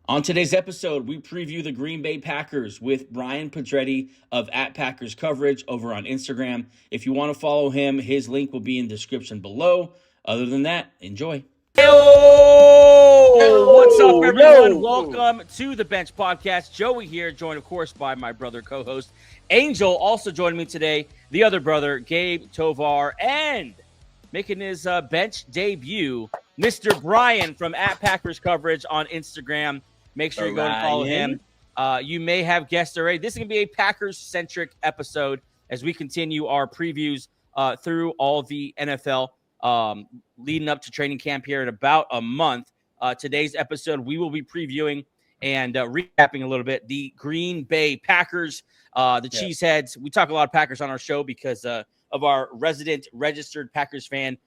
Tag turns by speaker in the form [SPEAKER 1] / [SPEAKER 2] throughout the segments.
[SPEAKER 1] On today's episode, we preview the Green Bay Packers with Brian Pedretti of @Packers Coverage over on Instagram. If you want to follow him, his link will be in the description below. Other than that, enjoy.
[SPEAKER 2] Yo! What's up, everyone?
[SPEAKER 3] Yo!
[SPEAKER 2] Welcome to the Bench Podcast. Joey here, joined, of course, by my brother co-host Angel. Also joining me today, the other brother, Gabe Tovar, and making his bench debut, Mr. Brian from @Packers Coverage on Instagram. Make sure you go and follow him. You may have guessed already, this is going to be a Packers-centric episode as we continue our previews through all the NFL leading up to training camp here in about a month. Today's episode, we will be previewing and recapping a little bit the Green Bay Packers, the Cheeseheads. We talk a lot of Packers on our show because of our resident registered Packers fan,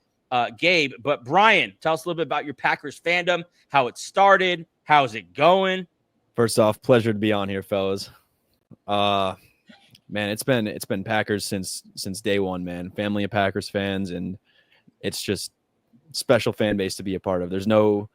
[SPEAKER 2] Gabe. But Brian, tell us a little bit about your Packers fandom, how it started, how's it going?
[SPEAKER 3] First off, pleasure to be on here, fellas. Man, it's been Packers since day one, man. Family of Packers fans, and it's just special fan base to be a part of. There's nothing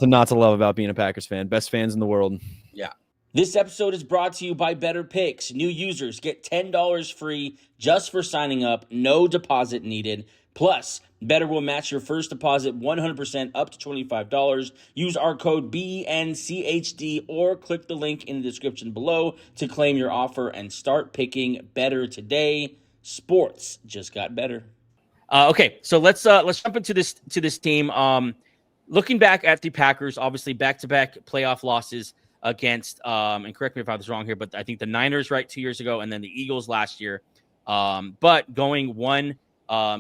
[SPEAKER 3] not to love about being a Packers fan. Best fans in the world.
[SPEAKER 1] Yeah. This episode is brought to you by BETR Picks. New users get $10 free just for signing up. No deposit needed. Plus, BETR will match your first deposit 100% up to $25. Use our code BNCHD or click the link in the description below to claim your offer and start picking BETR today. Sports just got better.
[SPEAKER 2] Okay, so let's jump into this team. Looking back at the Packers, obviously back-to-back playoff losses against, and correct me if I was wrong here, but I think the Niners 2 years ago, and then the Eagles last year. But going one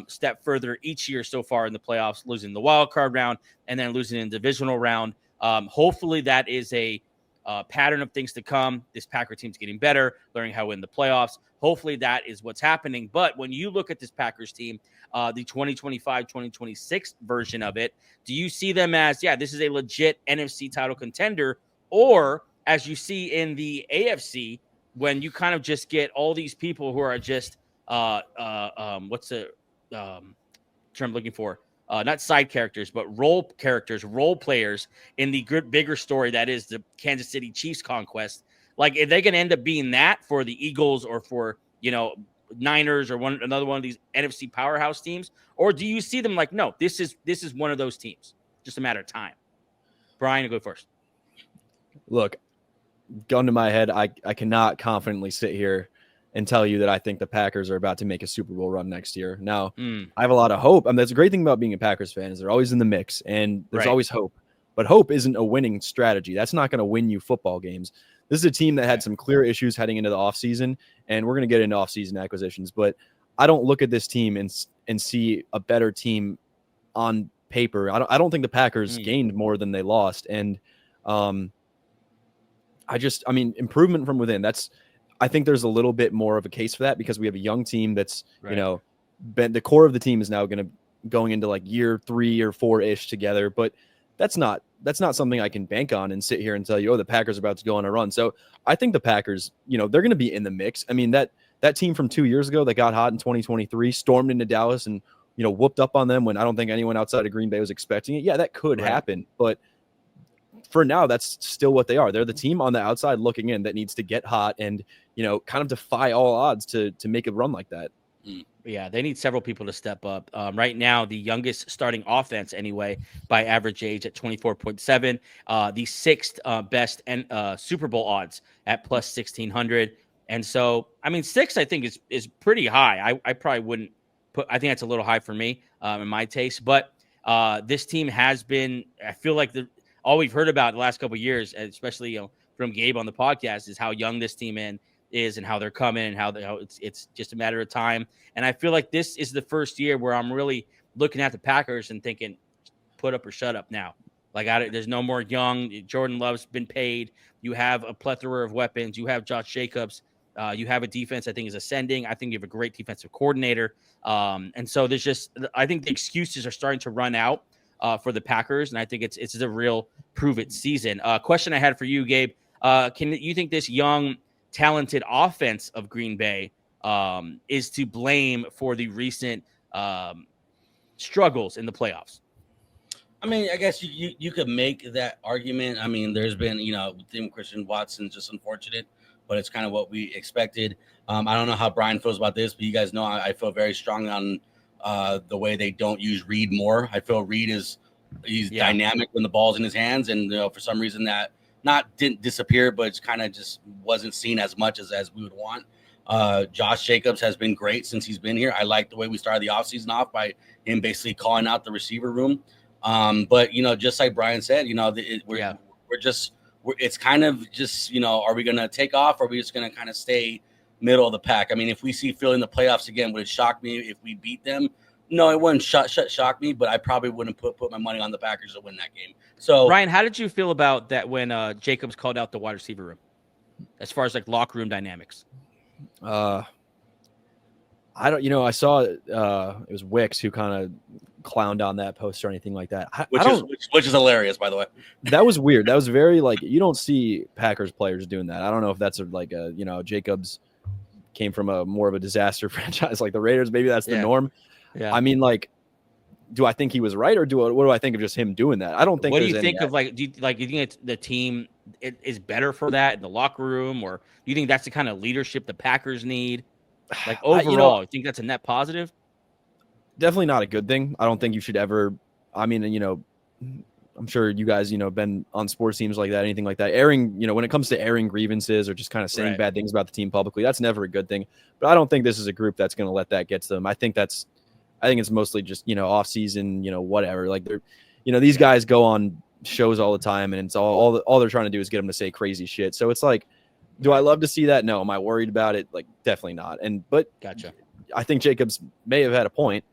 [SPEAKER 2] step further each year so far in the playoffs, losing the wild card round and then losing in the divisional round. Hopefully that is a pattern of things to come. This Packer team's getting better, learning how to win the playoffs. Hopefully that is what's happening. But when you look at this Packers team, the 2025-2026 version of it, do you see them as, this is a legit NFC title contender? Or as you see in the AFC, when you kind of just get all these people who are just, what's the term I'm looking for? Not side characters, but role players in the bigger story that is the Kansas City Chiefs conquest. Like, if they can end up being that for the Eagles or for, Niners or another one of these NFC powerhouse teams, or do you see them like, no, this is one of those teams, just a matter of time? Brian, go first.
[SPEAKER 3] Look, gun to my head, I cannot confidently sit here and tell you that I think the Packers are about to make a Super Bowl run next year. Now, I have a lot of hope. That's a great thing about being a Packers fan is they're always in the mix, and there's always hope. But hope isn't a winning strategy. That's not going to win you football games. This is a team that had some clear issues heading into the offseason, and we're going to get into offseason acquisitions. But I don't look at this team and see a better team on paper. I don't think the Packers gained more than they lost. And improvement from within. I think there's a little bit more of a case for that because we have a young team that's, the core of the team is now going into like year 3 or 4-ish together. But that's not something I can bank on and sit here and tell you, the Packers are about to go on a run. So I think the Packers, they're going to be in the mix. I mean, that team from 2 years ago that got hot in 2023 stormed into Dallas and, whooped up on them when I don't think anyone outside of Green Bay was expecting it. Yeah, that could happen. But for now, that's still what they are. They're the team on the outside looking in that needs to get hot and, kind of defy all odds to make a run like that.
[SPEAKER 2] Yeah, they need several people to step up. Right now, the youngest starting offense, anyway, by average age at 24.7, the sixth best Super Bowl odds at plus 1,600. And so, 6, I think, is pretty high. I probably wouldn't put. I think that's a little high for me in my taste. But this team has been. I feel like all we've heard about the last couple of years, especially from Gabe on the podcast, is how young this team is and how they're coming and how it's just a matter of time. And I feel like this is the first year where I'm really looking at the Packers and thinking, put up or shut up now. Like, there's no more young. Jordan Love's been paid. You have a plethora of weapons. You have Josh Jacobs. You have a defense I think is ascending. I think you have a great defensive coordinator. And so I think the excuses are starting to run out for the Packers. And I think it's a real prove it season. Question I had for you, Gabe. Can you think this young, talented offense of Green Bay is to blame for the recent struggles in the playoffs?
[SPEAKER 4] I mean, I guess you could make that argument. I mean, there's been, Tim Christian Watson's just unfortunate, but it's kind of what we expected. I don't know how Brian feels about this, but you guys know I feel very strongly on the way they don't use Reed more. I feel Reed he's dynamic when the ball's in his hands, and for some reason that didn't disappear, but it's kind of just wasn't seen as much as we would want. Josh Jacobs has been great since he's been here. I like the way we started the offseason off by him basically calling out the receiver room. But just like Brian said, it's kind of just, are we going to take off, or are we just going to kind of stay middle of the pack? I mean, if we see Philly in the playoffs again, would it shock me if we beat them? No, it wouldn't shock me, but I probably wouldn't put my money on the Packers to win that game. So,
[SPEAKER 2] Ryan, how did you feel about that when Jacobs called out the wide receiver room, as far as like locker room dynamics?
[SPEAKER 3] I don't, I saw it was Wicks who kind of clowned on that post or anything like that.
[SPEAKER 4] Which is hilarious, by the way.
[SPEAKER 3] That was weird. That was very you don't see Packers players doing that. I don't know if that's Jacobs came from a more of a disaster franchise like the Raiders. Maybe that's the norm. Yeah. I mean, do I think he was right, or what do I think of just him doing that? I don't think.
[SPEAKER 2] What do you think of do you think the team is better for that in the locker room, or do you think that's the kind of leadership the Packers need? Overall, you think that's a net positive?
[SPEAKER 3] Definitely not a good thing. I don't think you should ever. I mean, I'm sure you guys, been on sports teams like that, anything like that. Airing, when it comes to airing grievances or just kind of saying bad things about the team publicly, that's never a good thing. But I don't think this is a group that's going to let that get to them. I think it's mostly just, off season, whatever. Like these guys go on shows all the time, and it's all they're trying to do is get them to say crazy shit. So it's like, do I love to see that? No. Am I worried about it? Definitely not. But
[SPEAKER 2] gotcha.
[SPEAKER 3] I think Jacobs may have had a point.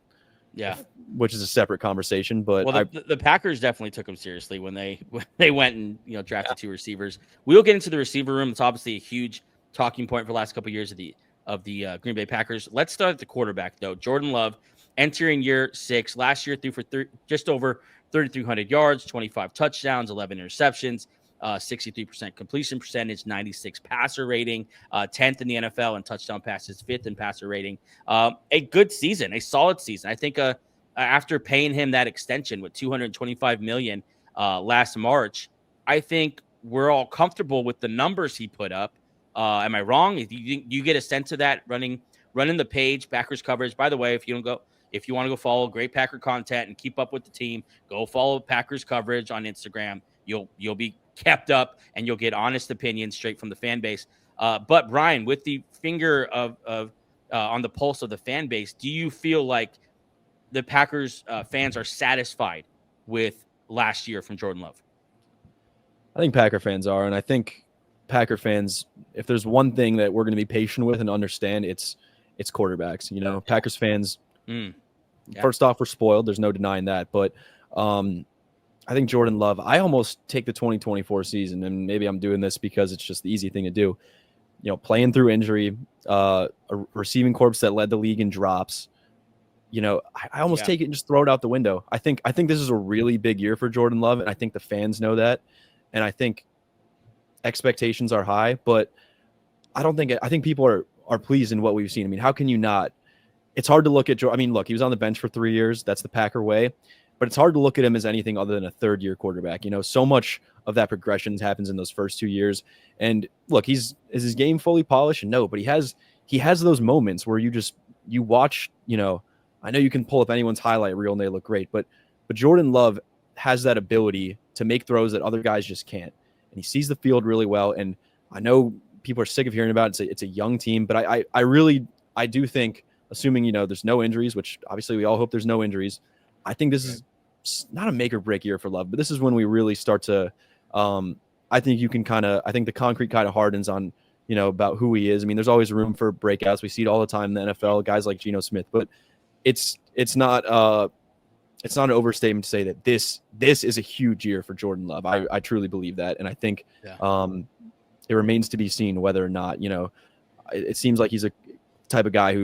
[SPEAKER 2] Yeah.
[SPEAKER 3] Which is a separate conversation, but
[SPEAKER 2] the Packers definitely took him seriously when they went and drafted two receivers. We'll get into the receiver room. It's obviously a huge talking point for the last couple of years of the Green Bay Packers. Let's start at the quarterback though. Jordan Love entering year 6. Last year threw for just over 3,300 yards, 25 touchdowns, 11 interceptions, 63% completion percentage, 96 passer rating, 10th in the NFL in touchdown passes, 5th in passer rating. A good season, a solid season. I think after paying him that extension with $225 million last March, I think we're all comfortable with the numbers he put up. Am I wrong? You get a sense of that running the page, Packers coverage. By the way, if you want to go follow great Packer content and keep up with the team, go follow Packers coverage on Instagram. You'll be kept up, and you'll get honest opinions straight from the fan base. But Brian, with the finger of on the pulse of the fan base, do you feel like the Packers fans are satisfied with last year from Jordan Love?
[SPEAKER 3] I think Packer fans are, and I think Packer fans, if there's one thing that we're going to be patient with and understand, it's quarterbacks. Packers fans. First off, we're spoiled. There's no denying that, but I think Jordan Love, I almost take the 2024 season, and maybe I'm doing this because it's just the easy thing to do. Playing through injury, a receiving corps that led the league in drops. I almost take it and just throw it out the window. I think this is a really big year for Jordan Love, and I think the fans know that, and I think expectations are high, but I think people are pleased in what we've seen. I mean, how can you not? It's hard to look at Jordan. I mean, look, he was on the bench for 3 years. That's the Packer way. But it's hard to look at him as anything other than a third-year quarterback. So much of that progression happens in those first 2 years. And look, is his game fully polished? No, but he has those moments where you watch. I know you can pull up anyone's highlight reel and they look great, but Jordan Love has that ability to make throws that other guys just can't. And he sees the field really well. And I know people are sick of hearing about it. It's a young team, but I do think, assuming there's no injuries, which obviously we all hope there's no injuries. I think this is not a make or break year for Love, but this is when we really start to. I think the concrete kind of hardens on about who he is. I mean, there's always room for breakouts. We see it all the time in the NFL, guys like Geno Smith, but it's not an overstatement to say that this is a huge year for Jordan Love. I truly believe that, and I think it remains to be seen whether or not it seems like he's a type of guy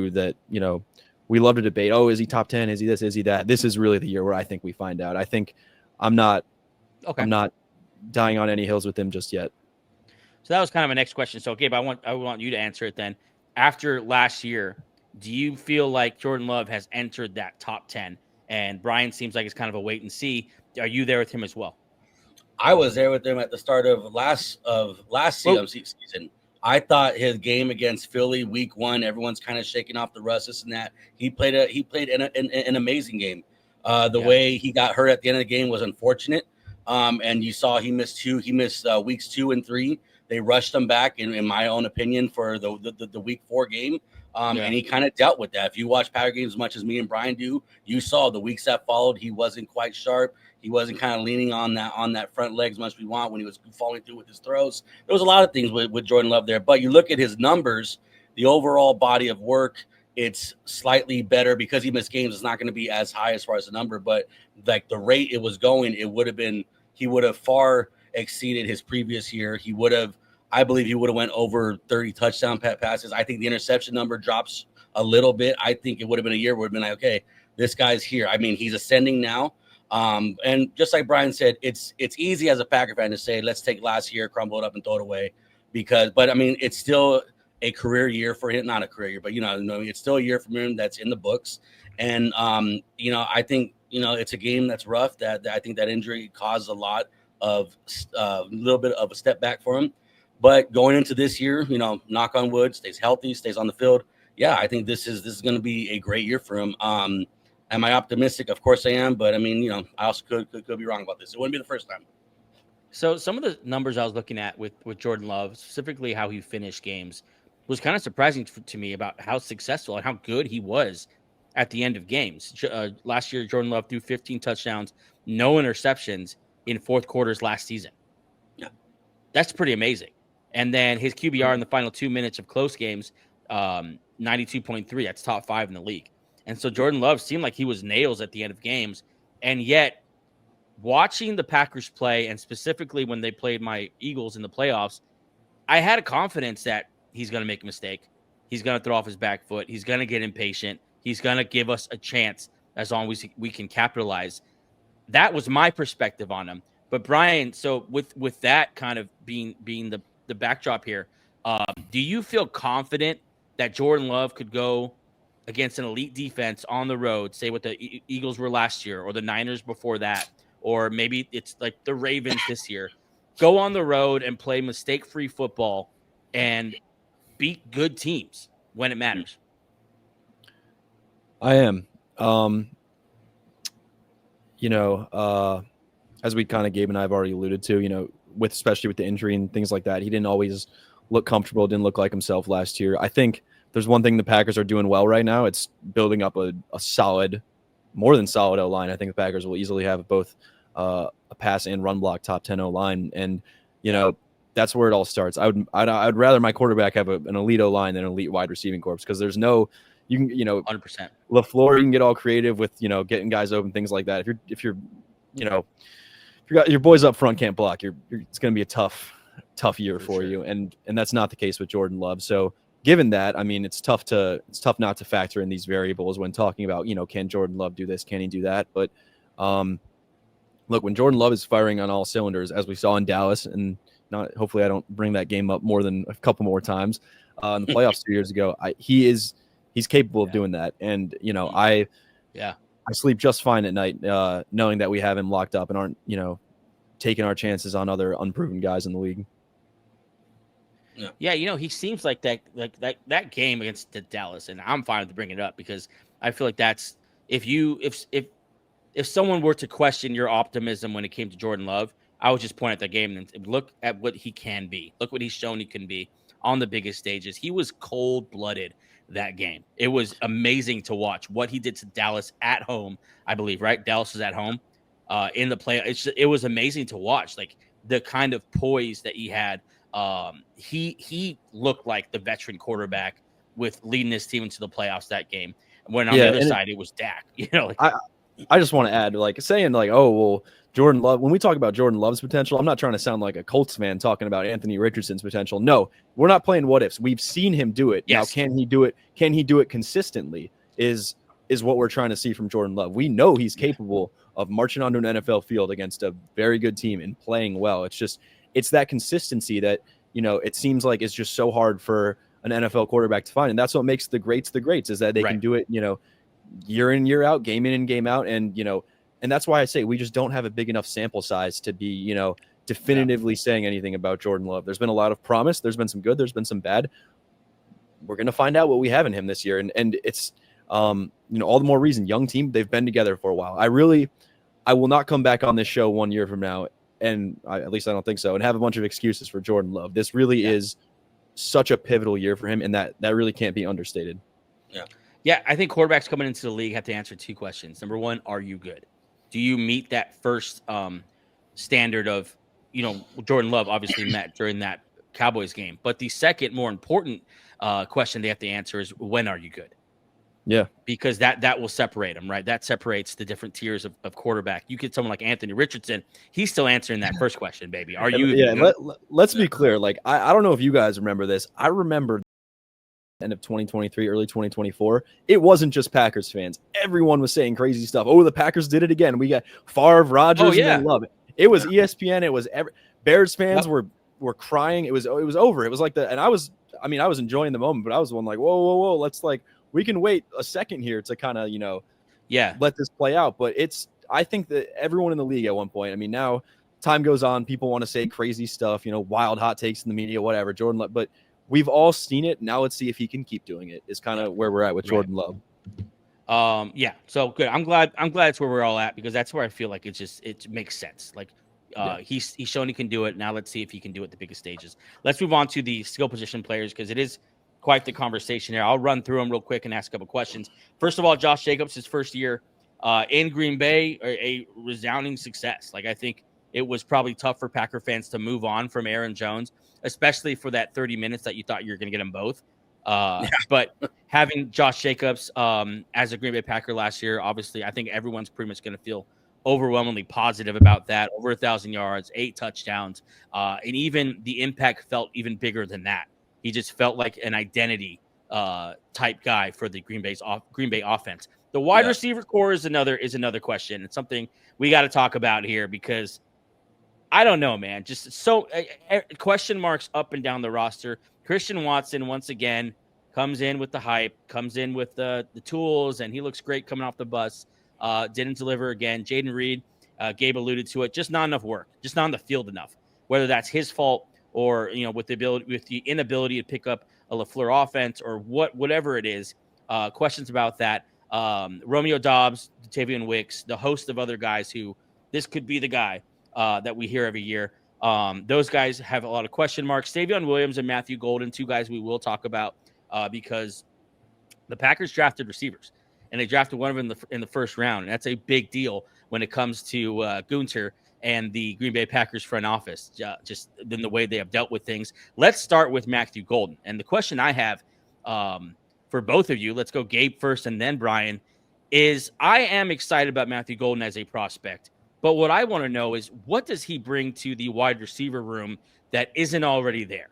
[SPEAKER 3] we love to debate. Oh, is he top 10? Is he this? Is he that? This is really the year where I think we find out. I think I'm not dying on any hills with him just yet.
[SPEAKER 2] So that was kind of my next question. So, Gabe, I want you to answer it then. After last year, do you feel like Jordan Love has entered that top 10 And Brian seems like it's kind of a wait and see. Are you there with him as well?
[SPEAKER 4] I was there with him at the start of last season. I thought his game against Philly week 1, everyone's kind of shaking off the rust, this and that. He played an amazing game. The way he got hurt at the end of the game was unfortunate. And you saw he missed weeks 2 and 3. They rushed him back, in my own opinion, for the week 4 game. And he kind of dealt with that. If you watch Packer games as much as me and Brian do, you saw the weeks that followed, he wasn't quite sharp. He wasn't kind of leaning on that front leg as much as we want when he was following through with his throws. There was a lot of things with Jordan Love there. But you look at his numbers, the overall body of work, it's slightly better because he missed games. It's not going to be as high as far as the number, but like the rate it was going, he would have far exceeded his previous year. I believe he would have went over 30 touchdown passes. I think the interception number drops a little bit. I think it would have been a year where it would have been like, okay, this guy's here. I mean, he's ascending now. And just like Brian said, it's easy as a Packer fan to say, let's take last year, crumble it up and throw it away but I mean, it's still a career year for him, not a career year, but it's still a year for him that's in the books. And, I think, it's a game that's rough that I think that injury caused a lot of a little bit of a step back for him. But going into this year, knock on wood, stays healthy, stays on the field. Yeah, I think this is going to be a great year for him. Am I optimistic? Of course I am. But I mean, I also could be wrong about this. It wouldn't be the first time.
[SPEAKER 2] So some of the numbers I was looking at with Jordan Love, specifically how he finished games, was kind of surprising to me about how successful and how good he was at the end of games. Last year, Jordan Love threw 15 touchdowns, no interceptions in fourth quarters last season.
[SPEAKER 4] Yeah,
[SPEAKER 2] that's pretty amazing. And then his QBR in the final 2 minutes of close games, 92.3. That's top 5 in the league. And so Jordan Love seemed like he was nails at the end of games. And yet, watching the Packers play, and specifically when they played my Eagles in the playoffs, I had a confidence that he's going to make a mistake. He's going to throw off his back foot. He's going to get impatient. He's going to give us a chance as long as we can capitalize. That was my perspective on him. But Brian, so with that kind of being the backdrop here, do you feel confident that Jordan Love could go against an elite defense on the road, say what the Eagles were last year or the Niners before that, or maybe it's like the Ravens this year, go on the road and play mistake-free football and beat good teams when it matters?
[SPEAKER 3] I am. As we kind of Gabe and I have already alluded to, especially with the injury and things like that, he didn't always look comfortable, didn't look like himself last year. I think there's one thing the Packers are doing well right now. It's building up a solid, more than solid O-line. I think the Packers will easily have both a pass and run block top 10 O-line. And, that's where it all starts. I'd rather my quarterback have an elite O-line than an elite wide receiving corps, because there's no,
[SPEAKER 2] 100%.
[SPEAKER 3] LaFleur, you can get all creative with, getting guys open, things like that. If you got your boys up front can't block, it's going to be a tough year for you. And that's not the case with Jordan Love. So given that, I mean, it's tough not to factor in these variables when talking about, can Jordan Love do this? Can he do that? But look, when Jordan Love is firing on all cylinders, as we saw in Dallas, and hopefully I don't bring that game up more than a couple more times in the playoffs 2 years ago, he's capable of doing that. And, I sleep just fine at night knowing that we have him locked up and aren't, taking our chances on other unproven guys in the league.
[SPEAKER 2] Yeah, he seems like that game against the Dallas, and I'm fine with bringing it up because I feel like that's if someone were to question your optimism when it came to Jordan Love, I would just point at the game and look at what he can be. Look what he's shown he can be on the biggest stages. He was cold-blooded that game. It was amazing to watch what he did to Dallas at home, I believe, right? Dallas was at home in the play. It was amazing to watch, like the kind of poise that he had. He looked like the veteran quarterback with leading his team into the playoffs that game. When on the other side, it was Dak.
[SPEAKER 3] I just want to add, saying oh, well, Jordan Love, when we talk about Jordan Love's potential, I'm not trying to sound like a Colts fan talking about Anthony Richardson's potential. No, we're not playing what ifs. We've seen him do it. Yes. Now, can he do it? Can he do it consistently? Is what we're trying to see from Jordan Love. We know he's capable of marching onto an NFL field against a very good team and playing well. It's that consistency that, it seems like it's just so hard for an NFL quarterback to find. And that's what makes the greats, is that they can do it, year in, year out, game in and game out. And, and that's why I say we just don't have a big enough sample size to be, definitively saying anything about Jordan Love. There's been a lot of promise. There's been some good. There's been some bad. We're going to find out what we have in him this year. And it's, all the more reason, young team, they've been together for a while. I will not come back on this show 1 year from now. And at least I don't think so. And have a bunch of excuses for Jordan Love. This really is such a pivotal year for him. And that really can't be understated.
[SPEAKER 4] Yeah.
[SPEAKER 2] Yeah. I think quarterbacks coming into the league have to answer 2 questions. Number one, are you good? Do you meet that first standard of, Jordan Love obviously met during that Cowboys game. But the second, more important question they have to answer is, when are you good?
[SPEAKER 3] Yeah.
[SPEAKER 2] Because that will separate them, right? That separates the different tiers of quarterback. You get someone like Anthony Richardson, he's still answering that first question, baby. Are you?
[SPEAKER 3] Yeah. Let's be clear. Like, I don't know if you guys remember this. I remember end of 2023, early 2024. It wasn't just Packers fans. Everyone was saying crazy stuff. Oh, the Packers did it again. We got Favre, Rodgers, and then Love. It was ESPN. It was Bears fans were crying. It was over. It was like I was enjoying the moment, but I was one like, whoa. Let's we can wait a second here to kind of, let this play out. But I think that everyone in the league at one point, now time goes on, people want to say crazy stuff, wild hot takes in the media, whatever, Jordan Love, but we've all seen it. Now let's see if he can keep doing it is kind of where we're at with Jordan Love.
[SPEAKER 2] Yeah. So good. I'm glad it's where we're all at, because that's where I feel like it makes sense. Like, he's shown he can do it. Now let's see if he can do it at the biggest stages. Let's move on to the skill position players, because it is quite the conversation here. I'll run through them real quick and ask a couple questions. First of all, Josh Jacobs, his first year in Green Bay, a resounding success. Like, I think it was probably tough for Packer fans to move on from Aaron Jones, especially for that 30 minutes that you thought you were going to get them both. But having Josh Jacobs as a Green Bay Packer last year, obviously, I think everyone's pretty much going to feel overwhelmingly positive about that. Over 1,000 yards, 8 touchdowns, and even the impact felt even bigger than that. He just felt like an identity type guy for the Green Bay offense. The wide receiver core is another question. It's something we got to talk about here, because I don't know, man. Just so question marks up and down the roster. Christian Watson, once again, comes in with the hype, comes in with the tools, and he looks great coming off the bus. Didn't deliver again. Jaden Reed, Gabe alluded to it, just not enough work, just not on the field enough. Whether that's his fault or, with the inability to pick up a LaFleur offense or whatever it is, questions about that. Romeo Doubs, Tavian Wicks, the host of other guys who this could be the guy that we hear every year. Those guys have a lot of question marks. Savion Williams and Matthew Golden, 2 guys we will talk about because the Packers drafted receivers, and they drafted one of them in the first round. And that's a big deal when it comes to Gunter and the Green Bay Packers front office, just in the way they have dealt with things. Let's start with Matthew Golden. And the question I have for both of you, let's go Gabe first and then Brian, is I am excited about Matthew Golden as a prospect. But what I want to know is, what does he bring to the wide receiver room that isn't already there?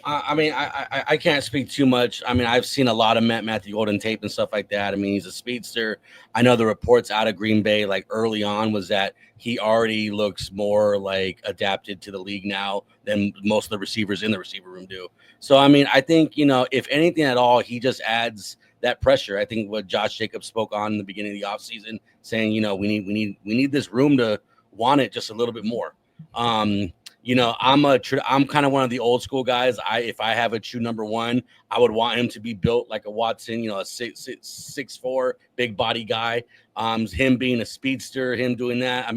[SPEAKER 4] I can't speak too much. I've seen a lot of Matthew Golden tape and stuff like that. He's a speedster. I know the reports out of Green Bay, like early on, was that he already looks more like adapted to the league now than most of the receivers in the receiver room do. So, I think, if anything at all, he just adds that pressure. I think what Josh Jacobs spoke on in the beginning of the offseason, saying, we need this room to want it just a little bit more. I'm kind of one of the old school guys. If I have a true number one, I would want him to be built like a Watson, a 6'4", big body guy. Him being a speedster, him doing that.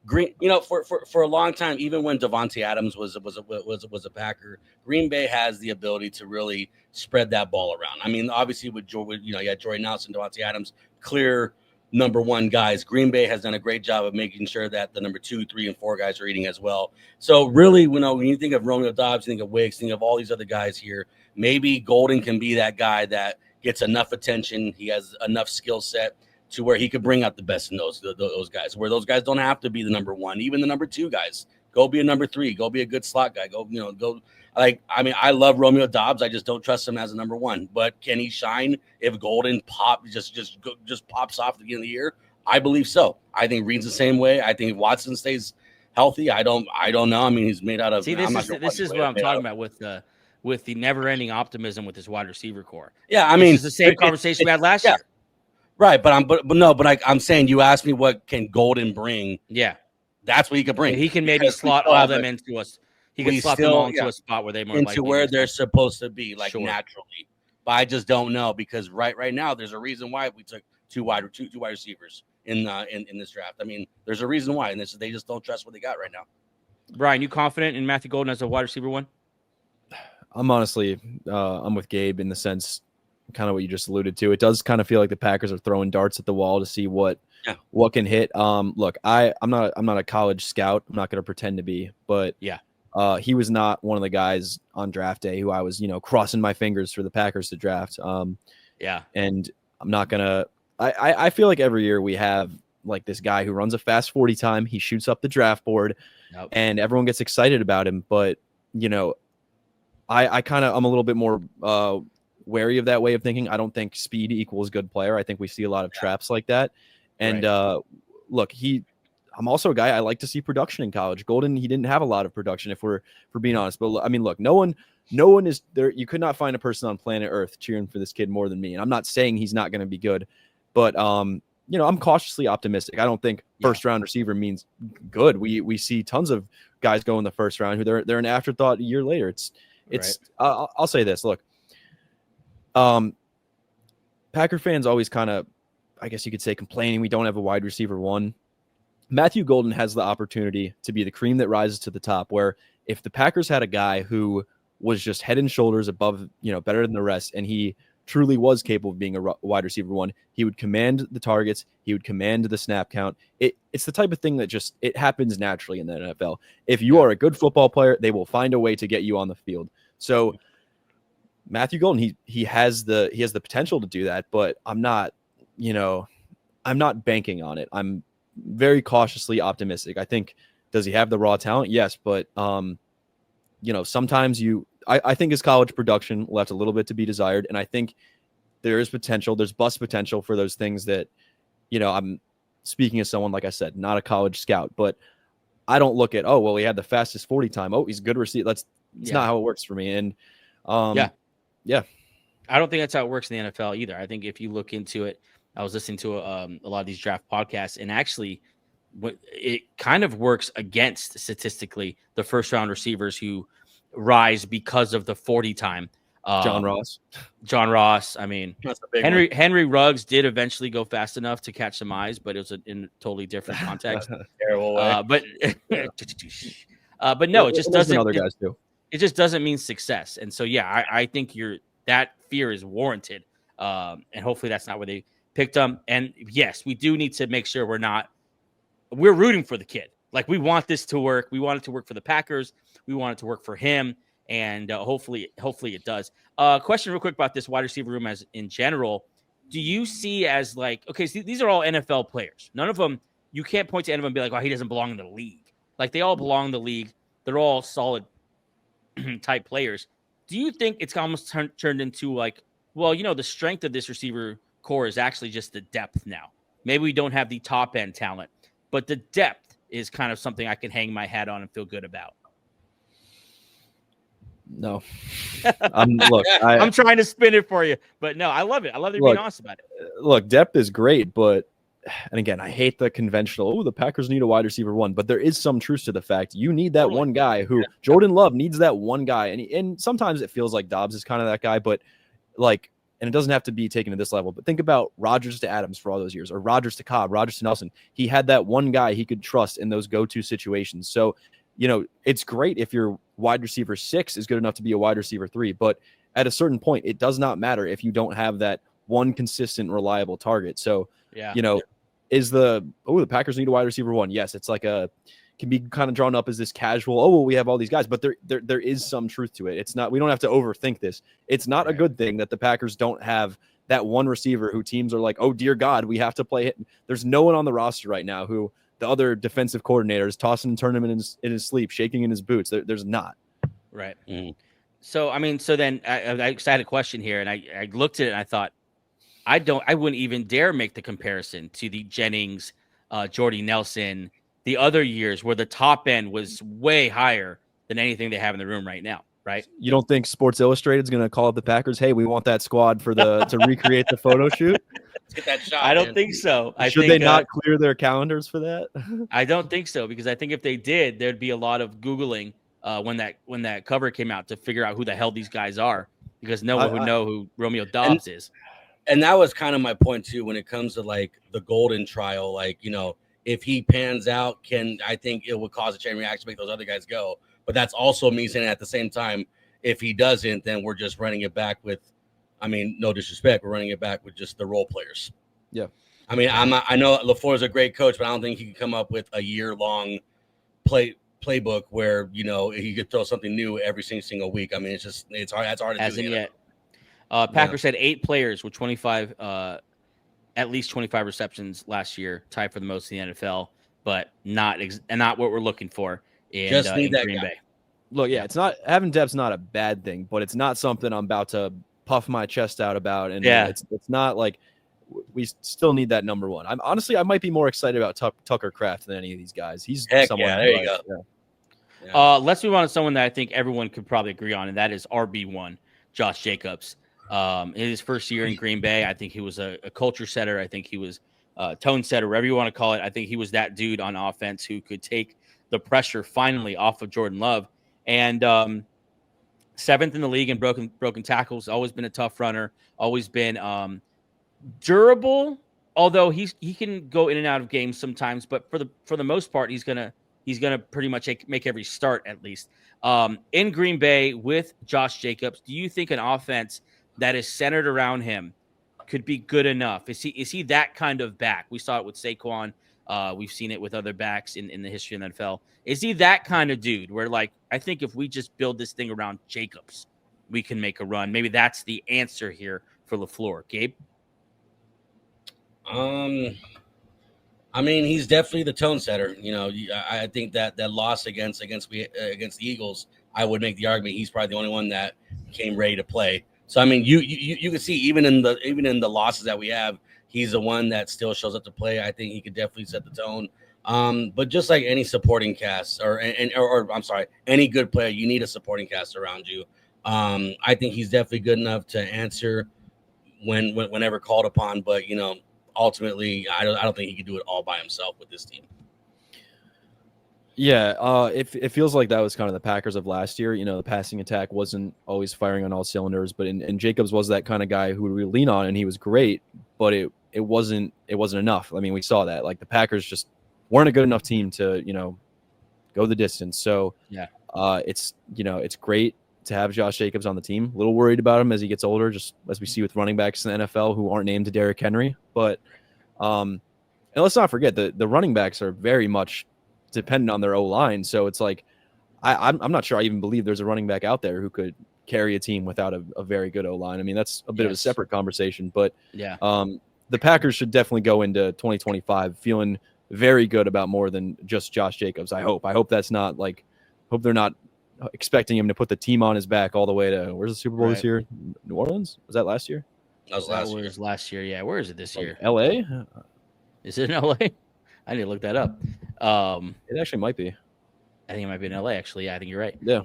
[SPEAKER 4] Green, for a long time, even when Devontae Adams was a Packer, Green Bay has the ability to really spread that ball around. Obviously with you had Jordy Nelson, Devontae Adams, clear number one guys. Green Bay has done a great job of making sure that the number 2, 3, and 4 guys are eating as well. So really, when you think of Romeo Doubs, you think of Wicks, think of all these other guys here, maybe Golden can be that guy that gets enough attention. He has enough skill set to where he could bring out the best in those guys, where those guys don't have to be the number 1, even the number 2 guys. Go be a number 3, go be a good slot guy. I love Romeo Doubs. I just don't trust him as a number 1. But can he shine if Golden just pops off at the beginning of the year? I believe so. I think Reed's the same way. I think if Watson stays healthy, I don't know. He's made out of.
[SPEAKER 2] See, this is what I'm talking about with with the never-ending optimism with his wide receiver core.
[SPEAKER 4] Yeah, I
[SPEAKER 2] This
[SPEAKER 4] mean,
[SPEAKER 2] is the same conversation we had last
[SPEAKER 4] yeah,
[SPEAKER 2] year.
[SPEAKER 4] right. But I'm saying you asked me what can Golden bring.
[SPEAKER 2] Yeah.
[SPEAKER 4] That's what he could bring.
[SPEAKER 2] He can maybe
[SPEAKER 4] Because we
[SPEAKER 2] slot
[SPEAKER 4] still
[SPEAKER 2] all
[SPEAKER 4] have
[SPEAKER 2] them
[SPEAKER 4] a-
[SPEAKER 2] into us. He
[SPEAKER 4] we
[SPEAKER 2] can slot them all
[SPEAKER 4] still-
[SPEAKER 2] into a spot where they more
[SPEAKER 4] into
[SPEAKER 2] likely
[SPEAKER 4] where
[SPEAKER 2] need
[SPEAKER 4] they're
[SPEAKER 2] to.
[SPEAKER 4] supposed to be, like
[SPEAKER 2] Sure.
[SPEAKER 4] naturally. But I just don't know because right now there's a reason why we took two wide receivers in this draft. I mean, there's a reason why, and they just don't trust what they got right now.
[SPEAKER 2] Brian, you confident in Matthew Golden as a wide receiver one?
[SPEAKER 3] I'm honestly, I'm with Gabe in the sense, kind of what you just alluded to. It does kind of feel like the Packers are throwing darts at the wall to see what can hit. Look, I'm not a college scout. I'm not going to pretend to be, but he was not one of the guys on draft day who I was, crossing my fingers for the Packers to draft. And I'm not gonna. I feel like every year we have like this guy who runs a fast 40 time. He shoots up the draft board, and everyone gets excited about him. But I'm a little bit more wary of that way of thinking. I don't think speed equals good player. I think we see a lot of traps like that. And look, I'm also a guy I like to see production in college. Golden, he didn't have a lot of production, if we're being honest. But I mean, look, no one is there. You could not find a person on planet Earth cheering for this kid more than me. And I'm not saying he's not going to be good, but I'm cautiously optimistic. I don't think first round receiver means good. We see tons of guys go in the first round who they're an afterthought a year later. It's I'll say this. Look, Packer fans always kind of, I guess you could say, complaining we don't have a wide receiver one. Matthew Golden has the opportunity to be the cream that rises to the top, where if the Packers had a guy who was just head and shoulders above, better than the rest, and he truly was capable of being a wide receiver one, he would command the targets, he would command the snap count. It's the type of thing that just, it happens naturally in the NFL. If you are a good football player, they will find a way to get you on the field. So Matthew Golden, he has the potential to do that, but I'm not banking on it. I'm very cautiously optimistic. I think, does he have the raw talent? Yes, but sometimes I think his college production left a little bit to be desired, and I think there is potential. There's bust potential for those things that, I'm speaking as someone, like I said, not a college scout, but I don't look at, he had the fastest 40 time. He's a good receiver. That's not how it works for me. And I
[SPEAKER 2] don't think that's how it works in the NFL either. I think if you look into it, I was listening to a lot of these draft podcasts, and actually it kind of works against statistically the first round receivers who rise because of the 40 time.
[SPEAKER 3] John
[SPEAKER 2] Ross. I mean, Henry Ruggs did eventually go fast enough to catch some eyes, but it was in a totally different context.
[SPEAKER 4] Terrible way.
[SPEAKER 2] But no, it just doesn't.
[SPEAKER 3] Other guys too.
[SPEAKER 2] It just doesn't mean success. And so, I think that fear is warranted. And hopefully that's not where they picked him. And yes, we do need to make sure we're rooting for the kid. Like, we want this to work. We want it to work for the Packers. We want it to work for him. And hopefully it does. Question real quick about this wide receiver room as in general. Do you see as like, okay, so these are all NFL players. None of them, you can't point to any of them and be like, he doesn't belong in the league. Like, they all belong in the league. They're all solid type players. Do you think it's almost turned into like, the strength of this receiver core is actually just the depth now? Maybe we don't have the top end talent, but the depth is kind of something I can hang my hat on and feel good about.
[SPEAKER 3] No. I'm
[SPEAKER 2] trying to spin it for you, but no, I love it. I love that you're being honest about it.
[SPEAKER 3] Look, depth is great, but, and again, I hate the conventional, the Packers need a wide receiver one, but there is some truth to the fact you need that one guy who Jordan Love needs that one guy. And sometimes it feels like Dobbs is kind of that guy, but like, and it doesn't have to be taken to this level, but think about Rodgers to Adams for all those years, or Rodgers to Cobb, Rodgers to Nelson. He had that one guy he could trust in those go-to situations. So, it's great if your wide receiver 6 is good enough to be a wide receiver 3, but at a certain point, it does not matter if you don't have that one consistent, reliable target. So, is the Packers need a wide receiver 1? Yes, it's like can be kind of drawn up as this casual, we have all these guys, but there is some truth to it. It's not, we don't have to overthink this. It's not a good thing that the Packers don't have that one receiver who teams are like, oh dear God, we have to play it. There's no one on the roster right now who the other defensive coordinator is tossing and turning him in his sleep, shaking in his boots. There's not.
[SPEAKER 2] Right. Mm-hmm. So, then I had a question here, and I looked at it and I thought, I wouldn't even dare make the comparison to the Jennings, Jordy Nelson, the other years where the top end was way higher than anything they have in the room right now. right?
[SPEAKER 3] You don't think Sports Illustrated is going to call up the Packers? Hey, we want that squad to recreate the photo shoot.
[SPEAKER 4] Let's get that shot.
[SPEAKER 2] I don't
[SPEAKER 4] man.
[SPEAKER 2] think so.
[SPEAKER 3] Should they not clear their calendars for that?
[SPEAKER 2] I don't think so, because I think if they did, there'd be a lot of Googling when that cover came out to figure out who the hell these guys are, because no one would know who Romeo Dobbs is.
[SPEAKER 4] And that was kind of my point too when it comes to like the Golden trial. Like, if he pans out, I think it would cause a chain reaction to make those other guys go. But that's also me saying at the same time, if he doesn't, then we're just running it back with, no disrespect, we're running it back with just the role players.
[SPEAKER 3] Yeah.
[SPEAKER 4] I know LaFleur is a great coach, but I don't think he can come up with a year-long playbook where, he could throw something new every single week. It's hard. That's hard to do.
[SPEAKER 2] Hasn't yet. Packers had 8 players with 25, at least 25 receptions last year, tied for the most in the NFL, but not what we're looking for in Green Bay.
[SPEAKER 3] Look, it's not having depth's not a bad thing, but it's not something I'm about to puff my chest out about. And it's not like we still need that number one. I might be more excited about Tucker Kraft than any of these guys. He's someone.
[SPEAKER 4] Yeah, there you go.
[SPEAKER 2] Yeah. Let's move on to someone that I think everyone could probably agree on, and that is RB1, Josh Jacobs. In his first year in Green Bay, I think he was a culture setter. I think he was a tone setter, whatever you want to call it. I think he was that dude on offense who could take the pressure finally off of Jordan Love. And 7th in the league in broken tackles, always been a tough runner, always been durable. Although he can go in and out of games sometimes, but for the most part, he's gonna pretty much make every start at least. In Green Bay with Josh Jacobs, do you think an offense that is centered around him could be good enough? Is he that kind of back? We saw it with Saquon. We've seen it with other backs in the history of the NFL. Is he that kind of dude where, like, I think if we just build this thing around Jacobs, we can make a run? Maybe that's the answer here for LaFleur. Gabe?
[SPEAKER 4] He's definitely the tone setter. I think that loss against the Eagles, I would make the argument he's probably the only one that came ready to play. So you can see even in the losses that we have, he's the one that still shows up to play. I think he could definitely set the tone. But just like any supporting cast or any good player, you need a supporting cast around you. I think he's definitely good enough to answer whenever called upon. But ultimately, I don't think he could do it all by himself with this team.
[SPEAKER 3] Yeah, it feels like that was kind of the Packers of last year. The passing attack wasn't always firing on all cylinders, but and Jacobs was that kind of guy who we lean on, and he was great, but it wasn't enough. We saw that. Like, the Packers just weren't a good enough team to go the distance. So it's great to have Josh Jacobs on the team. A little worried about him as he gets older, just as we see with running backs in the NFL who aren't named to Derrick Henry. But and let's not forget the running backs are very much dependent on their O-line. So it's like I'm not sure I even believe there's a running back out there who could carry a team without a very good O-line. That's a bit of a separate conversation. But the Packers should definitely go into 2025 feeling very good about more than just Josh Jacobs. I hope that's not like, hope they're not expecting him to put the team on his back all the way to, where's the Super Bowl this year? New Orleans? Was that last year?
[SPEAKER 4] That was
[SPEAKER 2] last year. Yeah. Where is it this year?
[SPEAKER 3] LA?
[SPEAKER 2] Is it in LA? I need to look that up.
[SPEAKER 3] It actually might be.
[SPEAKER 2] I think it might be in LA, actually. Yeah, I think you're right.
[SPEAKER 3] Yeah.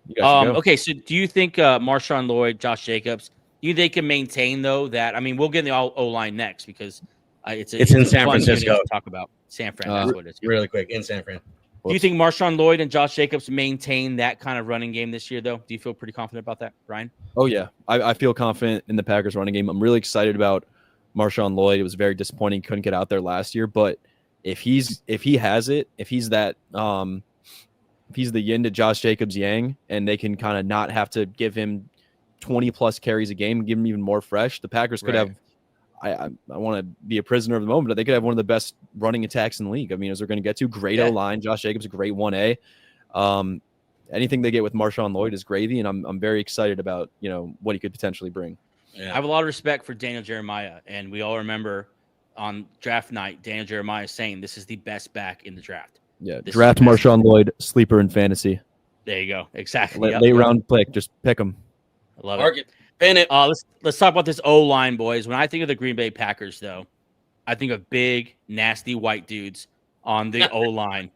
[SPEAKER 3] You guys should go.
[SPEAKER 2] Okay, so do you think Marshawn Lloyd, Josh Jacobs, they can maintain, though, that? We'll get in the O-line next because it's
[SPEAKER 4] in San Francisco.
[SPEAKER 2] To talk about San Fran. That's what it is.
[SPEAKER 4] Really quick, in San Fran.
[SPEAKER 2] Do you think Marshawn Lloyd and Josh Jacobs maintain that kind of running game this year, though? Do you feel pretty confident about that, Ryan?
[SPEAKER 3] Oh, yeah. I feel confident in the Packers running game. I'm really excited about Marshawn Lloyd. It was very disappointing he couldn't get out there last year, but if he's that if he's the yin to Josh Jacobs yang, and they can kind of not have to give him 20 plus carries a game, give him even more fresh, the Packers could have, I want to be a prisoner of the moment, but they could have one of the best running attacks in the league. As they're going to get to great O-line, Josh Jacobs, a great 1A. Anything they get with Marshawn Lloyd is gravy, and I'm very excited about, what he could potentially bring.
[SPEAKER 2] Yeah. I have a lot of respect for Daniel Jeremiah, and we all remember on draft night, Daniel Jeremiah saying this is the best back in the draft.
[SPEAKER 3] Yeah, draft Marshawn Lloyd, sleeper in fantasy.
[SPEAKER 2] There you go. Exactly.
[SPEAKER 3] Late round pick, just pick him.
[SPEAKER 2] I love
[SPEAKER 4] Market.
[SPEAKER 2] it.
[SPEAKER 4] Pin it.
[SPEAKER 2] Let's talk about this O-line, boys. When I think of the Green Bay Packers, though, I think of big, nasty white dudes on the O-line.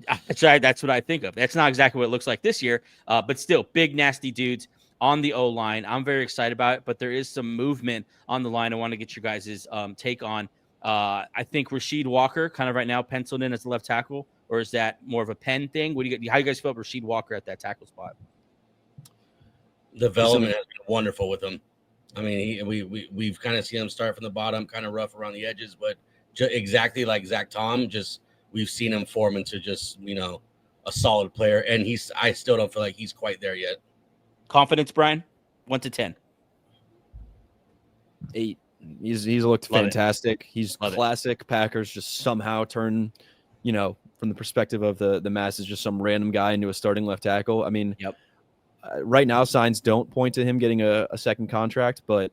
[SPEAKER 2] That's what I think of. That's not exactly what it looks like this year, but still big, nasty dudes on the O-line. I'm very excited about it, but there is some movement on the line. I want to get your guys' take on. I think Rasheed Walker kind of right now penciled in as a left tackle, or is that more of a pen thing? How do you guys feel about Rasheed Walker at that tackle spot?
[SPEAKER 4] Development has been wonderful with him. I mean, we've kind of seen him start from the bottom, kind of rough around the edges, but exactly like Zach Tom, we've seen him form into just, a solid player. And I still don't feel like he's quite there yet.
[SPEAKER 2] Confidence, Brian, 1 to 10.
[SPEAKER 3] 8. He's looked fantastic. He's classic Packers, just somehow turn, from the perspective of the masses, just some random guy into a starting left tackle. I mean, right now signs don't point to him getting a second contract, but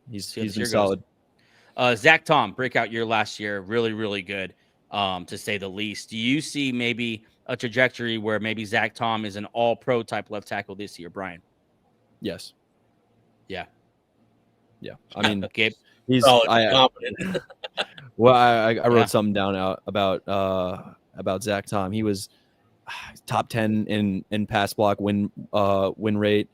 [SPEAKER 3] he's been solid.
[SPEAKER 2] Zach Tom, breakout year last year, really, really good, to say the least. Do you see maybe a trajectory where maybe Zach Tom is an all-pro type left tackle this year, Brian?
[SPEAKER 3] Yes.
[SPEAKER 2] Yeah.
[SPEAKER 3] I mean,
[SPEAKER 2] Gabe?
[SPEAKER 3] he's
[SPEAKER 4] confident.
[SPEAKER 3] Well, I wrote something down about Zach Tom. He was top 10 in pass block win rate,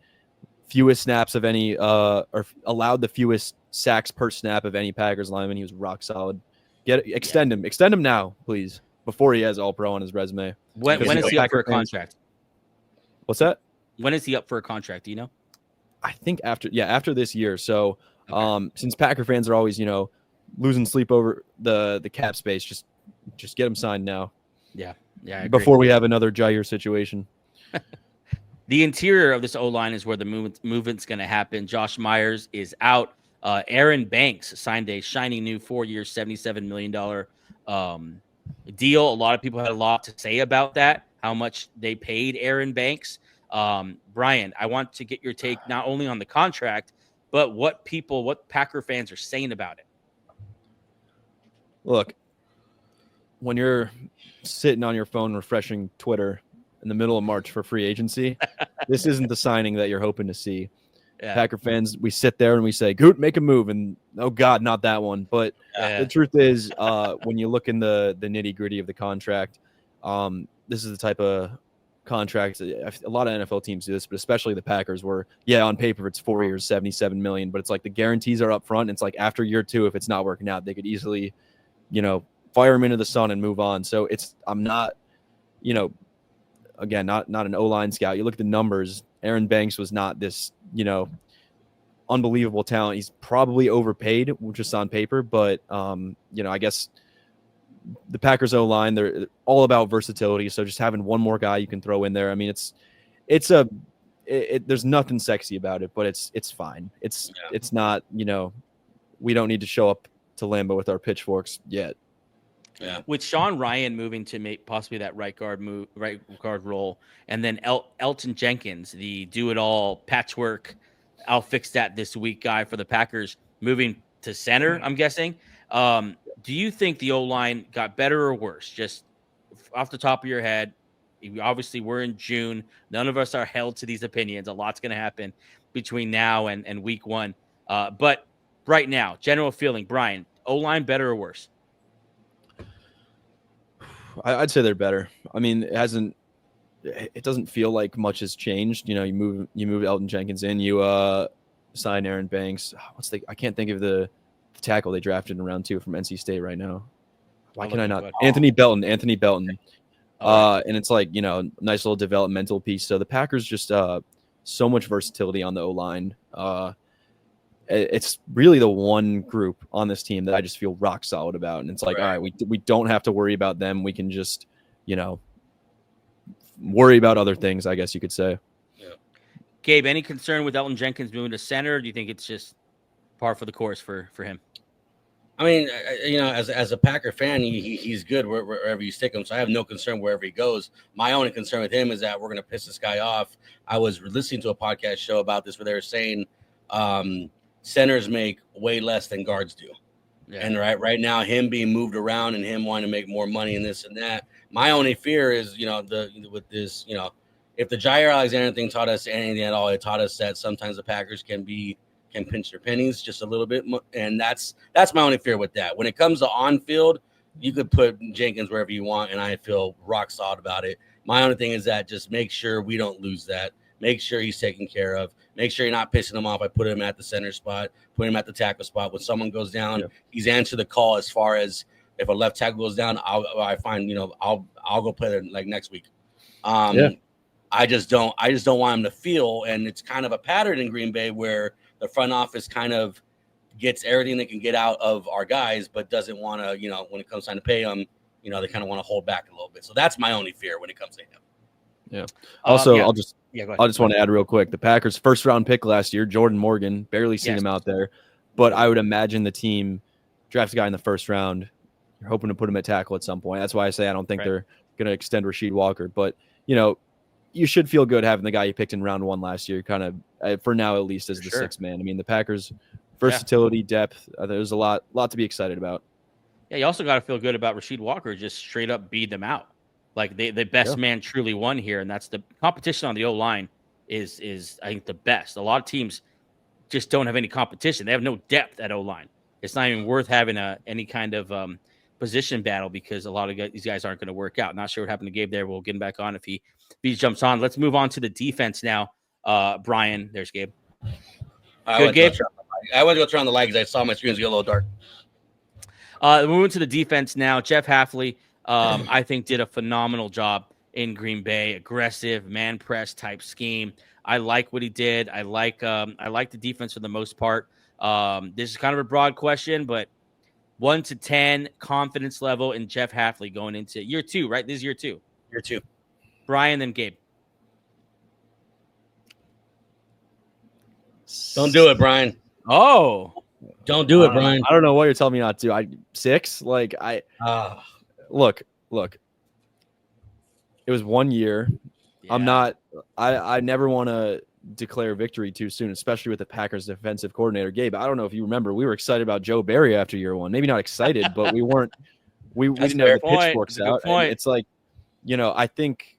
[SPEAKER 3] fewest snaps of any or allowed the fewest sacks per snap of any Packers lineman. He was rock solid. Extend him now, please, before he has all pro on his resume.
[SPEAKER 2] When is he up for a contract?
[SPEAKER 3] What's that?
[SPEAKER 2] When is he up for a contract? Do you know?
[SPEAKER 3] I think after this year. So since Packer fans are always losing sleep over the cap space, just get him signed now.
[SPEAKER 2] Yeah, I agree.
[SPEAKER 3] Before we have another Jair situation.
[SPEAKER 2] The interior of this O-line is where the movement's going to happen. Josh Myers is out. Aaron Banks signed a shiny new 4-year, $77 million deal. A lot of people had a lot to say about that, how much they paid Aaron Banks. Brian, I want to get your take not only on the contract, but what Packer fans are saying about it.
[SPEAKER 3] Look, when you're sitting on your phone refreshing Twitter in the middle of March for free agency, this isn't the signing that you're hoping to see. Yeah. Packer fans, we sit there and we say, "Goot, make a move," and oh God, not that one. But the truth is, when you look in the nitty gritty of the contract, this is the type of contract. A lot of NFL teams do this, but especially the Packers, where on paper it's 4 years, $77 million, but it's like the guarantees are up front. And it's like after year 2, if it's not working out, they could easily, fire him into the sun and move on. So I'm not, again, not an O-line scout. You look at the numbers. Aaron Banks was not this, unbelievable talent. He's probably overpaid, just on paper, but I guess the Packers O-line, they're all about versatility. So just having one more guy you can throw in there. I mean, there's nothing sexy about it, but it's fine. It's not, we don't need to show up to Lambeau with our pitchforks yet.
[SPEAKER 2] Yeah. With Sean Ryan moving to make possibly that right guard role, and then Elton Jenkins, the do-it-all patchwork, I'll fix that this week guy for the Packers, moving to center, I'm guessing. Do you think the O-line got better or worse? Just off the top of your head, obviously we're in June. None of us are held to these opinions. A lot's going to happen between now and week 1. But right now, general feeling, Brian, O-line better or worse?
[SPEAKER 3] I'd say they're better. I mean, it doesn't feel like much has changed. You move Elton Jenkins in, you sign Aaron Banks. I can't think of the tackle they drafted in round 2 from NC State right now. Why can I not? Anthony Belton. And it's like, nice little developmental piece. So the Packers just so much versatility on the O-line. It's really the one group on this team that I just feel rock solid about. And it's like, all right, we don't have to worry about them. We can just, worry about other things, I guess you could say.
[SPEAKER 2] Yeah. Gabe, any concern with Elton Jenkins moving to center? Or do you think it's just par for the course for him?
[SPEAKER 4] I mean, as a Packer fan, he's good wherever you stick him. So I have no concern wherever he goes. My only concern with him is that we're going to piss this guy off. I was listening to a podcast show about this where they were saying centers make way less than guards do. Yeah. And right now, him being moved around and him wanting to make more money and this and that. My only fear is, if the Jair Alexander thing taught us anything at all, it taught us that sometimes the Packers can pinch their pennies just a little bit. And that's my only fear with that. When it comes to on field, you could put Jenkins wherever you want, and I feel rock solid about it. My only thing is that just make sure we don't lose that. Make sure he's taken care of. Make sure you're not pissing him off. I put him at the center spot, put him at the tackle spot. When someone goes down, he's answered the call as far as if a left tackle goes down, I'll go play there like next week. I just don't want him to feel, and it's kind of a pattern in Green Bay where the front office kind of gets everything they can get out of our guys, but doesn't want to, when it comes time to pay them, they kind of want to hold back a little bit. So that's my only fear when it comes to him.
[SPEAKER 3] Yeah. Also,
[SPEAKER 2] go
[SPEAKER 3] I
[SPEAKER 2] ahead.
[SPEAKER 3] just want to add real quick. The Packers' first round pick last year, Jordan Morgan, barely seen him out there, but I would imagine the team drafts a guy in the first round. You're hoping to put him at tackle at some point. That's why I say I don't think they're going to extend Rasheed Walker, but you should feel good having the guy you picked in round 1 last year, kind of for now at least as the sixth man. I mean, the Packers' versatility, depth, there's a lot to be excited about.
[SPEAKER 2] Yeah, you also got to feel good about Rasheed Walker just straight up beat them out. Like the best man truly won here, and that's the competition on the O-line is I think the best. A lot of teams just don't have any competition. They have no depth at O-line. It's not even worth having any kind of position battle because a lot of these guys aren't going to work out. Not sure what happened to Gabe there. We'll get him back on if he jumps on. Let's move on to the defense now. Brian, there's Gabe. Good, Gabe.
[SPEAKER 4] I went to go turn on the light because I saw my screens get a little dark.
[SPEAKER 2] Moving to the defense now. Jeff Hafley, I think, did a phenomenal job in Green Bay. Aggressive man press type scheme. I like what he did. I like the defense for the most part. This is kind of a broad question, but 1 to 10 confidence level in Jeff Hafley going into year 2, right? This is year 2.
[SPEAKER 4] Year 2.
[SPEAKER 2] Brian, then Gabe.
[SPEAKER 4] Don't do it, Brian.
[SPEAKER 2] Oh,
[SPEAKER 4] don't do it, Brian.
[SPEAKER 3] I don't know what you're telling me not to. 6. Like look. It was 1 year. Yeah. I never want to declare victory too soon, especially with the Packers defensive coordinator. Gabe, I don't know if you remember, we were excited about Joe Barry after year 1. Maybe not excited, but we weren't. We didn't have the pitchforks out. And it's like, I think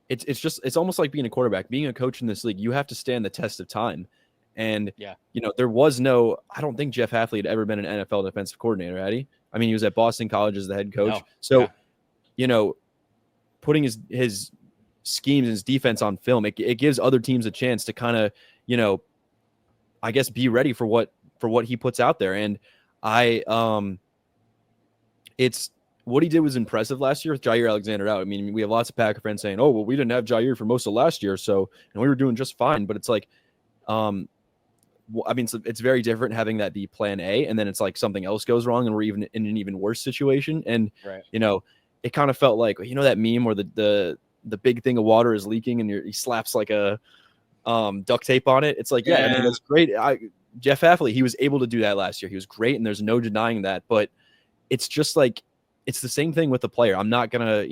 [SPEAKER 3] it's almost like being a quarterback, being a coach in this league. You have to stand the test of time. And there was I don't think Jeff Hafley had ever been an NFL defensive coordinator, had he? I mean, he was at Boston College as the head coach. So, putting his schemes and his defense on film, it gives other teams a chance to kind of, I guess, be ready for what he puts out there. And it's what he did was impressive last year with Jair Alexander out. I mean, we have lots of Packer fans saying, "Oh, well, we didn't have Jair for most of last year, and we were doing just fine." But it's like, it's very different having that be plan A, and then it's like something else goes wrong, and we're even in an even worse situation. And it kind of felt like that meme where the big thing of water is leaking, and he slaps like a duct tape on it. It's like, I mean, that's great. Jeff Hafley, he was able to do that last year. He was great, and there's no denying that. But it's just like it's the same thing with the player. I'm not gonna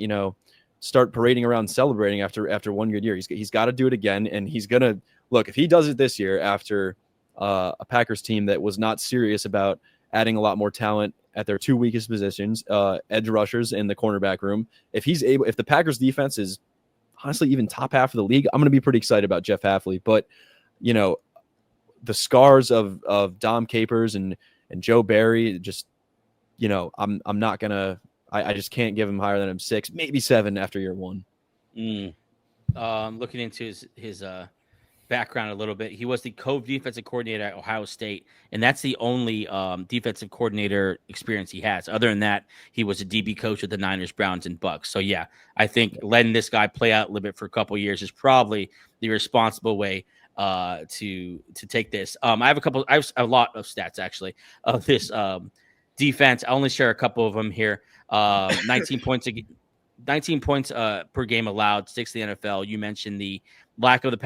[SPEAKER 3] start parading around celebrating after 1 good year. He's got to do it again, and he's gonna look if he does it this year after a Packers team that was not serious about adding a lot more talent at their 2 weakest positions, edge rushers in the cornerback room. If the Packers defense is honestly even top half of the league, I'm going to be pretty excited about Jeff Hafley. But, the scars of Dom Capers and Joe Barry, just, I'm not going to, I just can't give him higher than him 6, maybe 7 after year 1.
[SPEAKER 2] Looking into his background a little bit, he was the co-defensive coordinator at Ohio State, and that's the only defensive coordinator experience he has. Other than that, he was a DB coach with the Niners, Browns, and Bucks. So yeah, I think letting this guy play out a little bit for a couple of years is probably the responsible way to take this. I have a lot of stats actually of this defense. I only share a couple of them here. 19 points per game allowed, 6th in the NFL. You mentioned the lack of the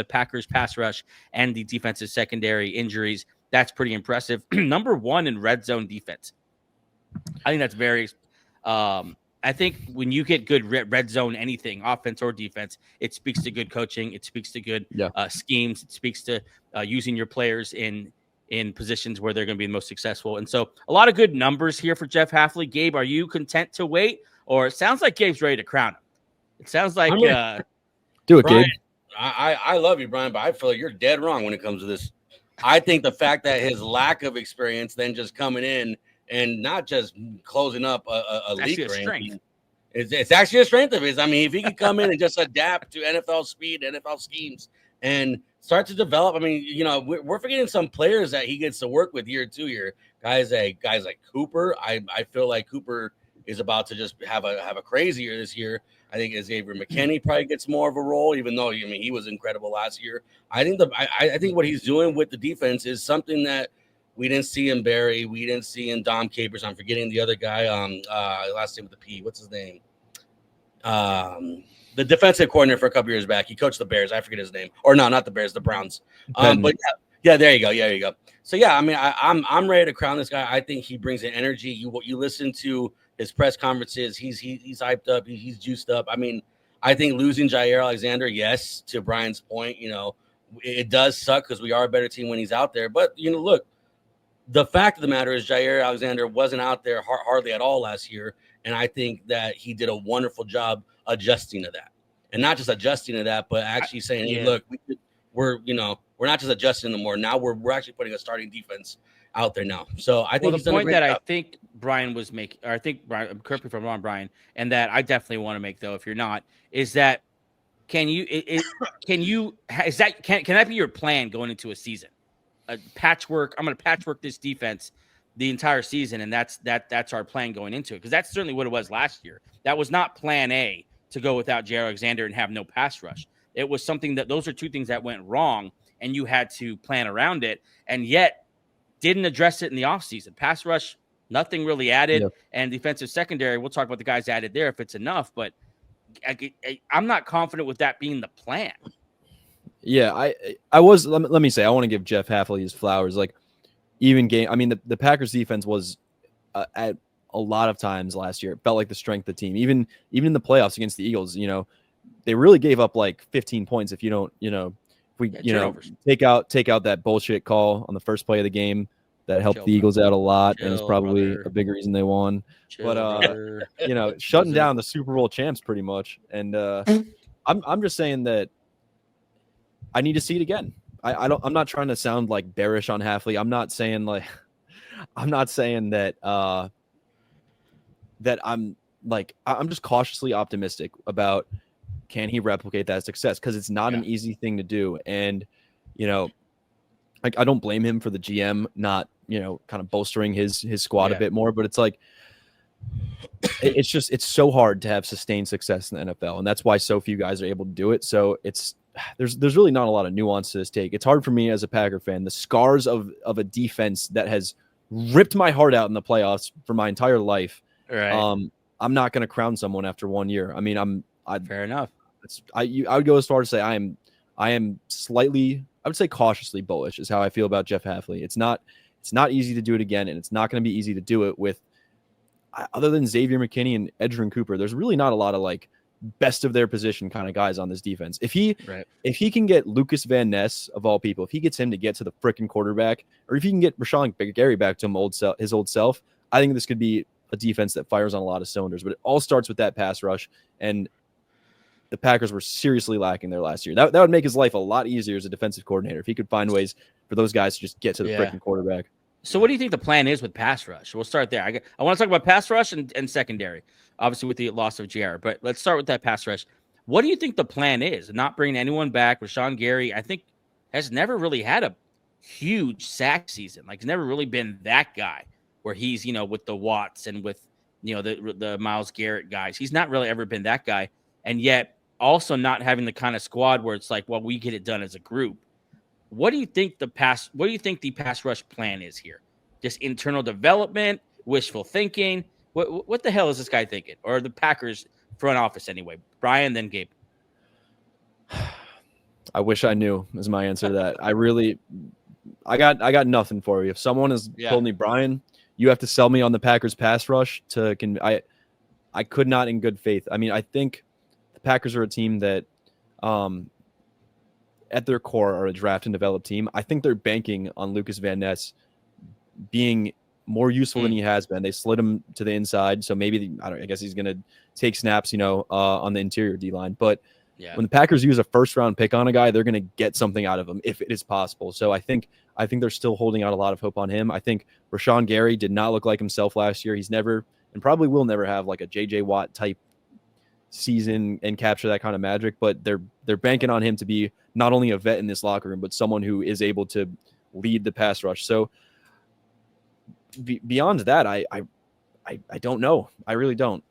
[SPEAKER 2] Packers pass rush and the defensive secondary injuries. That's pretty impressive. Number 1 in red zone defense. I think that's very. I think when you get good red zone, anything, offense or defense, it speaks to good coaching. It speaks to good schemes. It speaks to using your players in positions where they're going to be the most successful. And so a lot of good numbers here for Jeff Hafley. Gabe, are you content to wait? Or it sounds like Gabe's ready to crown him. It sounds like
[SPEAKER 3] do it,
[SPEAKER 4] Brian,
[SPEAKER 3] Gabe.
[SPEAKER 4] I love you, Brian, but I feel like you're dead wrong when it comes to this. I think the fact that his lack of experience, then just coming in and not just closing up a leak or anything, it's actually a strength of his. I mean, if he could come in and just adapt to NFL speed, NFL schemes, and start to develop. I mean, we're forgetting some players that he gets to work with year 2 year. Guys like Cooper. I feel like Cooper is about to just have a crazy year this year. I think Xavier McKinney probably gets more of a role, even though he was incredible last year. I think what he's doing with the defense is something that we didn't see in Barry. We didn't see in Dom Capers. I'm forgetting the other guy. Last name with the P. What's his name? The defensive coordinator for a couple years back. He coached the Bears. I forget his name. Or no, not the Bears, the Browns. But yeah, there you go. Yeah, there you go. So yeah, I mean, I'm ready to crown this guy. I think he brings an energy. You listen to his press conferences. He's hyped up. He's juiced up. I mean, I think losing Jair Alexander, yes, to Brian's point, it does suck because we are a better team when he's out there. But look, the fact of the matter is Jair Alexander wasn't out there hardly at all last year. And I think that he did a wonderful job adjusting to that. And not just adjusting to that, but actually saying, hey, look, we're not just adjusting anymore. Now we're actually putting a starting defense out there now. So I think
[SPEAKER 2] the point that I think Brian was making, or I think Brian, correct me if I'm wrong, Brian, and that I definitely want to make, though, if you're not, is that can that be your plan going into a season? I'm going to patchwork this defense the entire season, and that's our plan going into it, because that's certainly what it was last year. That was not plan A to go without Jair Alexander and have no pass rush. It was something that those are two things that went wrong, and you had to plan around it, and yet didn't address it in the offseason. Pass rush, nothing really added, and defensive secondary, we'll talk about the guys added there if it's enough, but I'm not confident with that being the plan.
[SPEAKER 3] Yeah, I was. Let me say, I want to give Jeff Hafley his flowers. Like, even game. I mean, the Packers defense was at a lot of times last year, it felt like the strength of the team. Even in the playoffs against the Eagles, they really gave up like 15 points. If you don't, if we, take out that bullshit call on the first play of the game that helped the Eagles out a lot, and it's probably a big reason they won. But shutting down the Super Bowl champs pretty much. And I'm just saying that I need to see it again. I'm not trying to sound like bearish on Hafley. I'm not saying that I'm just cautiously optimistic about, can he replicate that success? Because it's not an easy thing to do. And, I don't blame him for the GM not, kind of bolstering his squad a bit more, but it's like, it's so hard to have sustained success in the NFL. And that's why so few guys are able to do it. So there's really not a lot of nuance to this take. It's hard for me as a Packer fan. The scars of a defense that has ripped my heart out in the playoffs for my entire life.
[SPEAKER 2] Right.
[SPEAKER 3] I'm not going to crown someone after 1 year. I mean,
[SPEAKER 2] fair enough.
[SPEAKER 3] I would go as far as to say I am slightly, I would say cautiously bullish is how I feel about Jeff Hafley. It's not easy to do it again, and it's not going to be easy to do it with, other than Xavier McKinney and Edgerrin Cooper. There's really not a lot of like best of their position kind of guys on this defense. If he can get Lucas Van Ness, of all people, if he gets him to get to the freaking quarterback, or if he can get Rashawn Gary back to his old self, I think this could be a defense that fires on a lot of cylinders. But it all starts with that pass rush, and the Packers were seriously lacking there last year. That would make his life a lot easier as a defensive coordinator if he could find ways for those guys to just get to the freaking quarterback.
[SPEAKER 2] So what do you think the plan is with pass rush? We'll start there. I want to talk about pass rush and secondary, obviously with the loss of JR. But let's start with that pass rush. What do you think the plan is? Not bringing anyone back. Rashawn Gary, I think, has never really had a huge sack season. Like, he's never really been that guy where he's, with the Watts and with, the Myles Garrett guys. He's not really ever been that guy. And yet also not having the kind of squad where it's like, well, we get it done as a group. What do you think the pass rush plan is here? Just internal development, wishful thinking? What the hell is this guy thinking? Or the Packers front office anyway? Brian, then Gabe.
[SPEAKER 3] I wish I knew is my answer to that. I got nothing for you. If someone has told me, Brian, you have to sell me on the Packers pass rush I could not in good faith. I mean, I think the Packers are a team that at their core are a draft and develop team. I think they're banking on Lucas Van Ness being more useful than he has been. They slid him to the inside, so maybe I guess he's going to take snaps, on the interior D-line. But when the Packers use a first-round pick on a guy, they're going to get something out of him if it is possible. So I think I think they're still holding out a lot of hope on him. I think Rashawn Gary did not look like himself last year. He's never and probably will never have like a JJ Watt type season and capture that kind of magic, but they're banking on him to be not only a vet in this locker room, but someone who is able to lead the pass rush. So beyond that, I don't know. I really don't.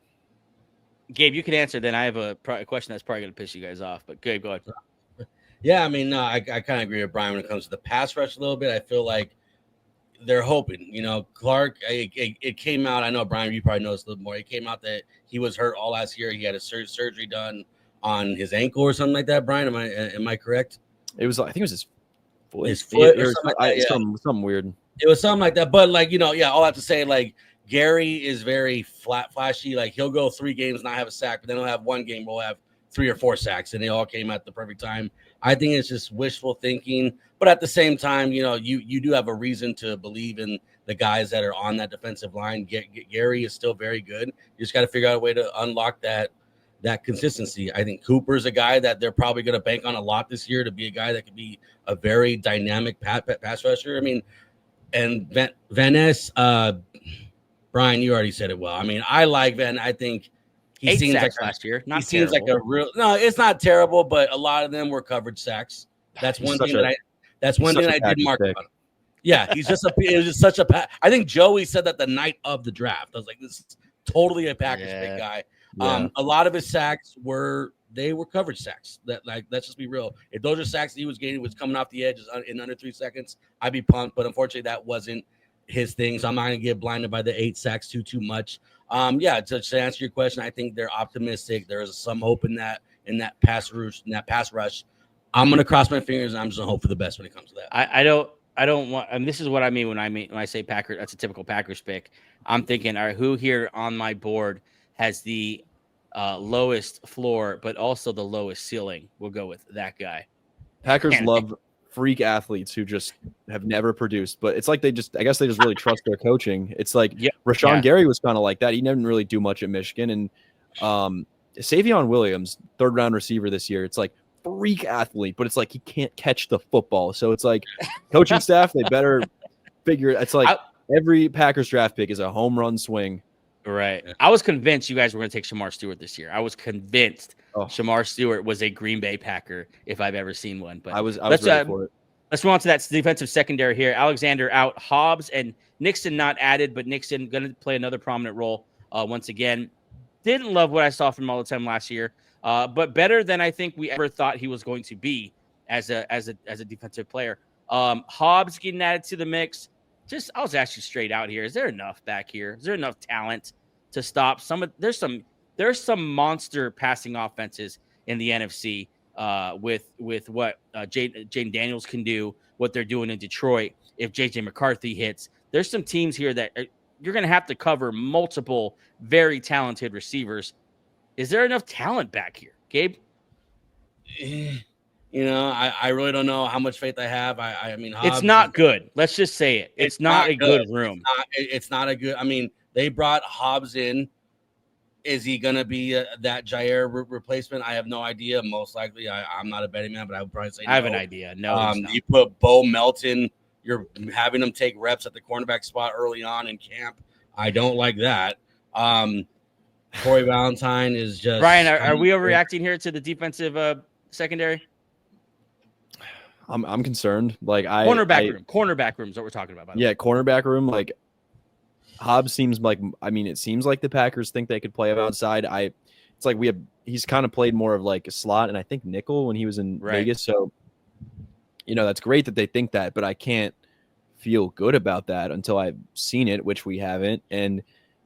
[SPEAKER 2] Gabe, you can answer. Then I have a question that's probably going to piss you guys off. But Gabe, go ahead.
[SPEAKER 4] Yeah, I mean, no, I kind of agree with Brian when it comes to the pass rush a little bit. I feel like they're hoping, Clark, it came out. I know, Brian, you probably noticed a little more. It came out that he was hurt all last year. He had a surgery done on his ankle or something like that. Brian, am I correct?
[SPEAKER 3] It was, I think it was his foot.
[SPEAKER 4] His foot or something like that, yeah.
[SPEAKER 3] Something weird.
[SPEAKER 4] It was something like that. But, all I have to say, Gary is very flashy. Like, he'll go 3 games, not have a sack, but then he'll have 1 game, we'll have 3 or 4 sacks, and they all came at the perfect time. I think it's just wishful thinking. But at the same time, you do have a reason to believe in the guys that are on that defensive line. Gary is still very good. You just got to figure out a way to unlock that consistency. I think Cooper's a guy that they're probably going to bank on a lot this year to be a guy that could be a very dynamic pass rusher. I mean, and Van Ness, Brian, you already said it well. I mean, I like Van. I think he
[SPEAKER 2] 8
[SPEAKER 4] seems
[SPEAKER 2] sacks
[SPEAKER 4] like
[SPEAKER 2] last year. Not
[SPEAKER 4] he seems
[SPEAKER 2] terrible.
[SPEAKER 4] like a real. No, it's not terrible, but a lot of them were covered sacks. That's one thing that I did mark on. Yeah, he's just it was just such a. I think Joey said that the night of the draft. I was like, this is totally a Packers pick guy.
[SPEAKER 3] Yeah.
[SPEAKER 4] A lot of his sacks were coverage sacks. Let's just be real. If those are sacks that he was getting, was coming off the edge in under 3 seconds, I'd be pumped. But unfortunately, that wasn't his thing. So I'm not gonna get blinded by the 8 sacks too much. To answer your question, I think they're optimistic. There is some hope in that pass rush. I'm gonna cross my fingers and I'm just gonna hope for the best when it comes to that.
[SPEAKER 2] I don't want. And this is what I mean when I say Packers. That's a typical Packers pick. I'm thinking, all right, who here on my board has the lowest floor, but also the lowest ceiling? We'll go with that guy.
[SPEAKER 3] Packers love freak athletes who just have never produced, but it's like I guess they just really trust their coaching. It's like Rashawn Gary was kind of like that. He didn't really do much at Michigan. And Savion Williams, 3rd round receiver this year, it's like freak athlete, but it's like he can't catch the football. So it's like coaching staff, they better figure it. It's like every Packers draft pick is a home run swing.
[SPEAKER 2] Right. I was convinced you guys were going to take Shamar Stewart this year. I was convinced Shamar Stewart was a Green Bay Packer if I've ever seen one. But
[SPEAKER 3] I was ready for it.
[SPEAKER 2] Let's move on to that defensive secondary here. Alexander out, Hobbs and Nixon not added, but Nixon going to play another prominent role once again. Didn't love what I saw from all the time last year, but better than I think we ever thought he was going to be as a defensive player. Hobbs getting added to the mix. I'll just ask you straight out here. Is there enough back here? Is there enough talent to stop there's some monster passing offenses in the NFC with what Jaden Daniels can do, what they're doing in Detroit. If JJ McCarthy hits, there's some teams here that you're going to have to cover multiple very talented receivers. Is there enough talent back here, Gabe?
[SPEAKER 4] I really don't know how much faith I have. I mean, Hobbs
[SPEAKER 2] it's not good. Let's just say it. It's not a good room.
[SPEAKER 4] It's not a good. I mean, they brought Hobbs in. Is he going to be that Jair replacement? I have no idea. Most likely, I'm not a betting man, but I would probably say
[SPEAKER 2] I have an idea. No,
[SPEAKER 4] you put Bo Melton. You're having him take reps at the cornerback spot early on in camp. I don't like that. Corey Valentine is just.
[SPEAKER 2] Brian, are we overreacting here to the defensive secondary?
[SPEAKER 3] I'm concerned. Like
[SPEAKER 2] cornerback room is what we're talking about. By the way.
[SPEAKER 3] Cornerback room. Like Hobbs seems like. I mean, it seems like the Packers think they could play him outside. It's like he's kind of played more of like a slot and I think nickel when he was in Vegas. So, that's great that they think that, but I can't feel good about that until I've seen it, which we haven't. And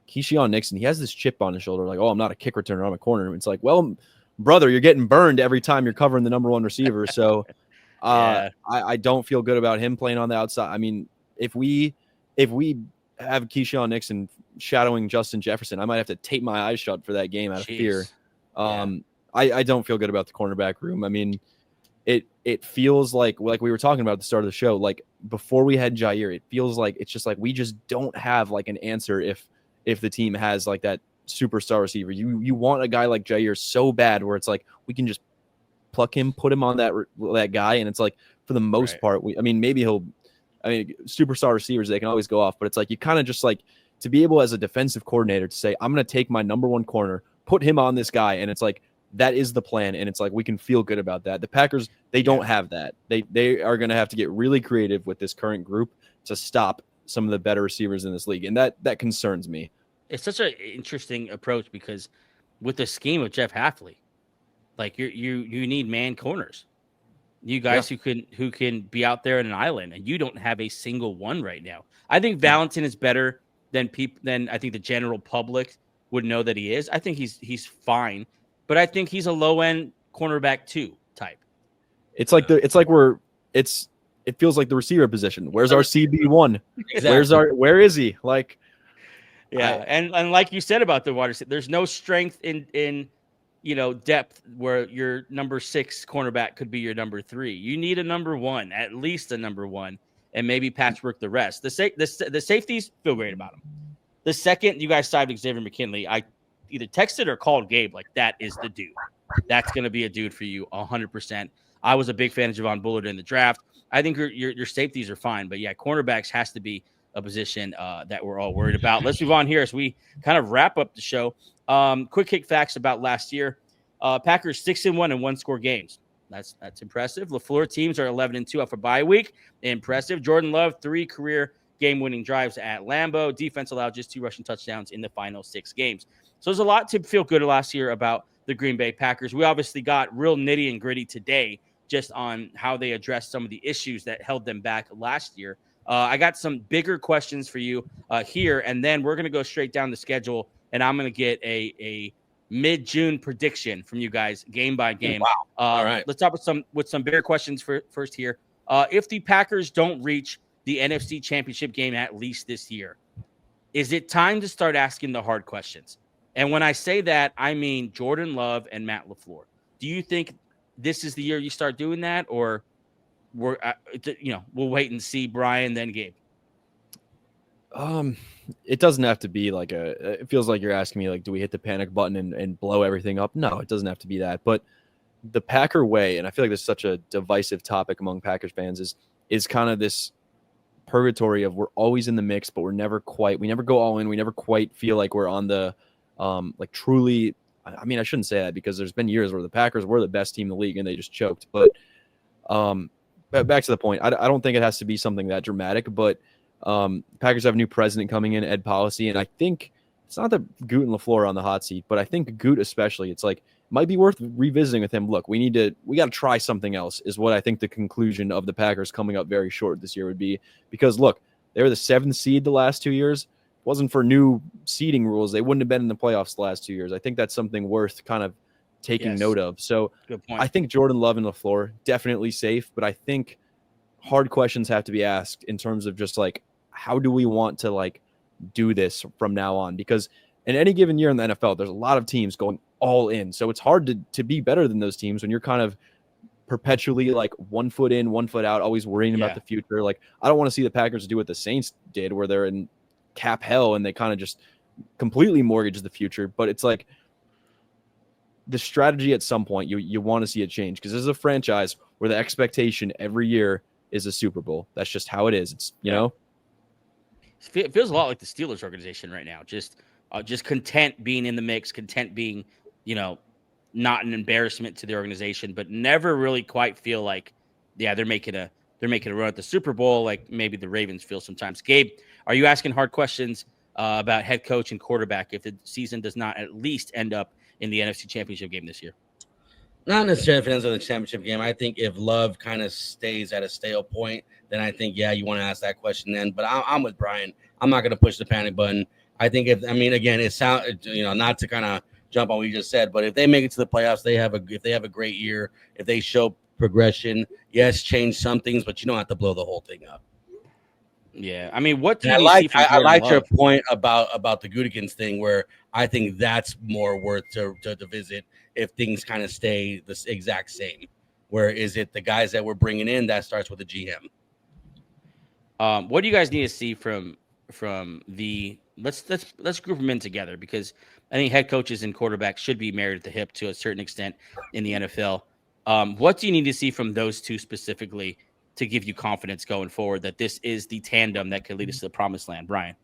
[SPEAKER 3] Keyshawn Nixon, he has this chip on his shoulder, like, oh, I'm not a kick returner, I'm a corner. It's like, well, brother, you're getting burned every time you're covering the number 1 receiver. So I don't feel good about him playing on the outside. I mean, if we have Keyshawn Nixon shadowing Justin Jefferson, I might have to tape my eyes shut for that game out of fear. I don't feel good about the cornerback room. I mean, it feels like we were talking about at the start of the show, like before we had Jair, it feels like it's just like we just don't have like an answer if the team has like that superstar receiver. You want a guy like Jair so bad where it's like we can just pluck him, put him on that guy, and it's like for the most part, maybe he'll I mean, superstar receivers, they can always go off, but it's like you kind of just like to be able as a defensive coordinator to say, I'm going to take my number one corner, put him on this guy. And it's like, that is the plan. And it's like, we can feel good about that. The Packers, they don't have that. They are going to have to get really creative with this current group to stop some of the better receivers in this league. And that concerns me.
[SPEAKER 2] It's such an interesting approach because with the scheme of Jeff Hafley, like you need man corners. You guys who can be out there in an island, and you don't have a single one right now. I think Valentin is better than I think the general public would know that he is. I think he's fine, but I think he's a low end cornerback 2 type.
[SPEAKER 3] It feels like the receiver position. Where's our CB1?
[SPEAKER 4] Exactly.
[SPEAKER 3] Where is he? Like,
[SPEAKER 2] and like you said about the water, there's no strength in depth where your number 6 cornerback could be your number 3. You need a number 1, at least a number 1, and maybe patchwork the rest. The safeties feel great about them. The second you guys signed Xavier McKinley, I either texted or called Gabe like, that is the dude. That's going to be a dude for you 100%. I was a big fan of Javon Bullard in the draft. I think your safeties are fine, but yeah, cornerbacks has to be a position that we're all worried about. Let's move on here as we kind of wrap up the show. Quick kick facts about last year. Packers 6-1 in 1-score games. That's impressive. LaFleur teams are 11-2 after bye week. Impressive. Jordan Love 3 career game-winning drives at Lambeau. Defense allowed just 2 rushing touchdowns in the final 6 games. So there's a lot to feel good last year about the Green Bay Packers. We obviously got real nitty and gritty today just on how they addressed some of the issues that held them back last year. I got some bigger questions for you here, and then we're going to go straight down the schedule, and I'm going to get a mid-June prediction from you guys, game by game.
[SPEAKER 4] Wow. All right.
[SPEAKER 2] Let's start with some bigger questions first here. If the Packers don't reach the NFC Championship game at least this year, is it time to start asking the hard questions? And when I say that, I mean Jordan Love and Matt LaFleur. Do you think this is the year you start doing that, or we'll wait and see, Brian, then Gabe?
[SPEAKER 3] It doesn't have to be like it feels like you're asking me, like, do we hit the panic button and blow everything up? No, it doesn't have to be that. But the Packer way, and I feel like this is such a divisive topic among Packers fans, is kind of this purgatory of we're always in the mix, but we never go all in. We never quite feel like we're on the, like truly, I mean, I shouldn't say that because there's been years where the Packers were the best team in the league and they just choked. But back to the point, I don't think it has to be something that dramatic, but Packers have a new president coming in, Ed Policy, and I think it's not that Goot and LaFleur are on the hot seat, but I think Goot especially, it's like might be worth revisiting with him. Look, we got to try something else is what I think the conclusion of the Packers coming up very short this year would be, because look, they were the 7th seed the last 2 years. It wasn't for new seeding rules, they wouldn't have been in the playoffs the last 2 years. I think that's something worth kind of taking note of. So
[SPEAKER 2] good point.
[SPEAKER 3] I think Jordan Love and LaFleur definitely safe, but I think hard questions have to be asked in terms of just like, how do we want to like do this from now on? Because in any given year in the NFL, there's a lot of teams going all in. So it's hard to be better than those teams when you're kind of perpetually like 1 foot in, 1 foot out, always worrying about the future. Like, I don't want to see the Packers do what the Saints did, where they're in cap hell and they kind of just completely mortgage the future. But it's like the strategy at some point, you want to see it change, because this is a franchise where the expectation every year is a Super Bowl. That's just how it is. It's, you know,
[SPEAKER 2] it feels a lot like the Steelers organization right now. Just content being in the mix, content being, not an embarrassment to the organization, but never really quite feel like, they're making a run at the Super Bowl, like maybe the Ravens feel sometimes. Gabe, are you asking hard questions about head coach and quarterback if the season does not at least end up in the NFC Championship game this year?
[SPEAKER 4] Not necessarily if it ends up in the championship game. I think if Love kind of stays at a stale point, then I think, you want to ask that question then. But I'm with Brian. I'm not going to push the panic button. I think again, it sounds, not to kind of jump on what you just said, but if they make it to the playoffs, if they have a great year, if they show progression, yes, change some things, but you don't have to blow the whole thing up.
[SPEAKER 2] Yeah, I mean, what do
[SPEAKER 4] I
[SPEAKER 2] you
[SPEAKER 4] like?
[SPEAKER 2] see from
[SPEAKER 4] I like
[SPEAKER 2] Jordan
[SPEAKER 4] your
[SPEAKER 2] Love?
[SPEAKER 4] point about the Gutekunst thing, where I think that's more worth to visit if things kind of stay the exact same. Where is it the guys that we're bringing in that starts with the GM?
[SPEAKER 2] What do you guys need to see from the let's group them in together, because I think head coaches and quarterbacks should be married at the hip to a certain extent in the NFL. What do you need to see from those two specifically to give you confidence going forward that this is the tandem that could lead us to the promised land, Brian?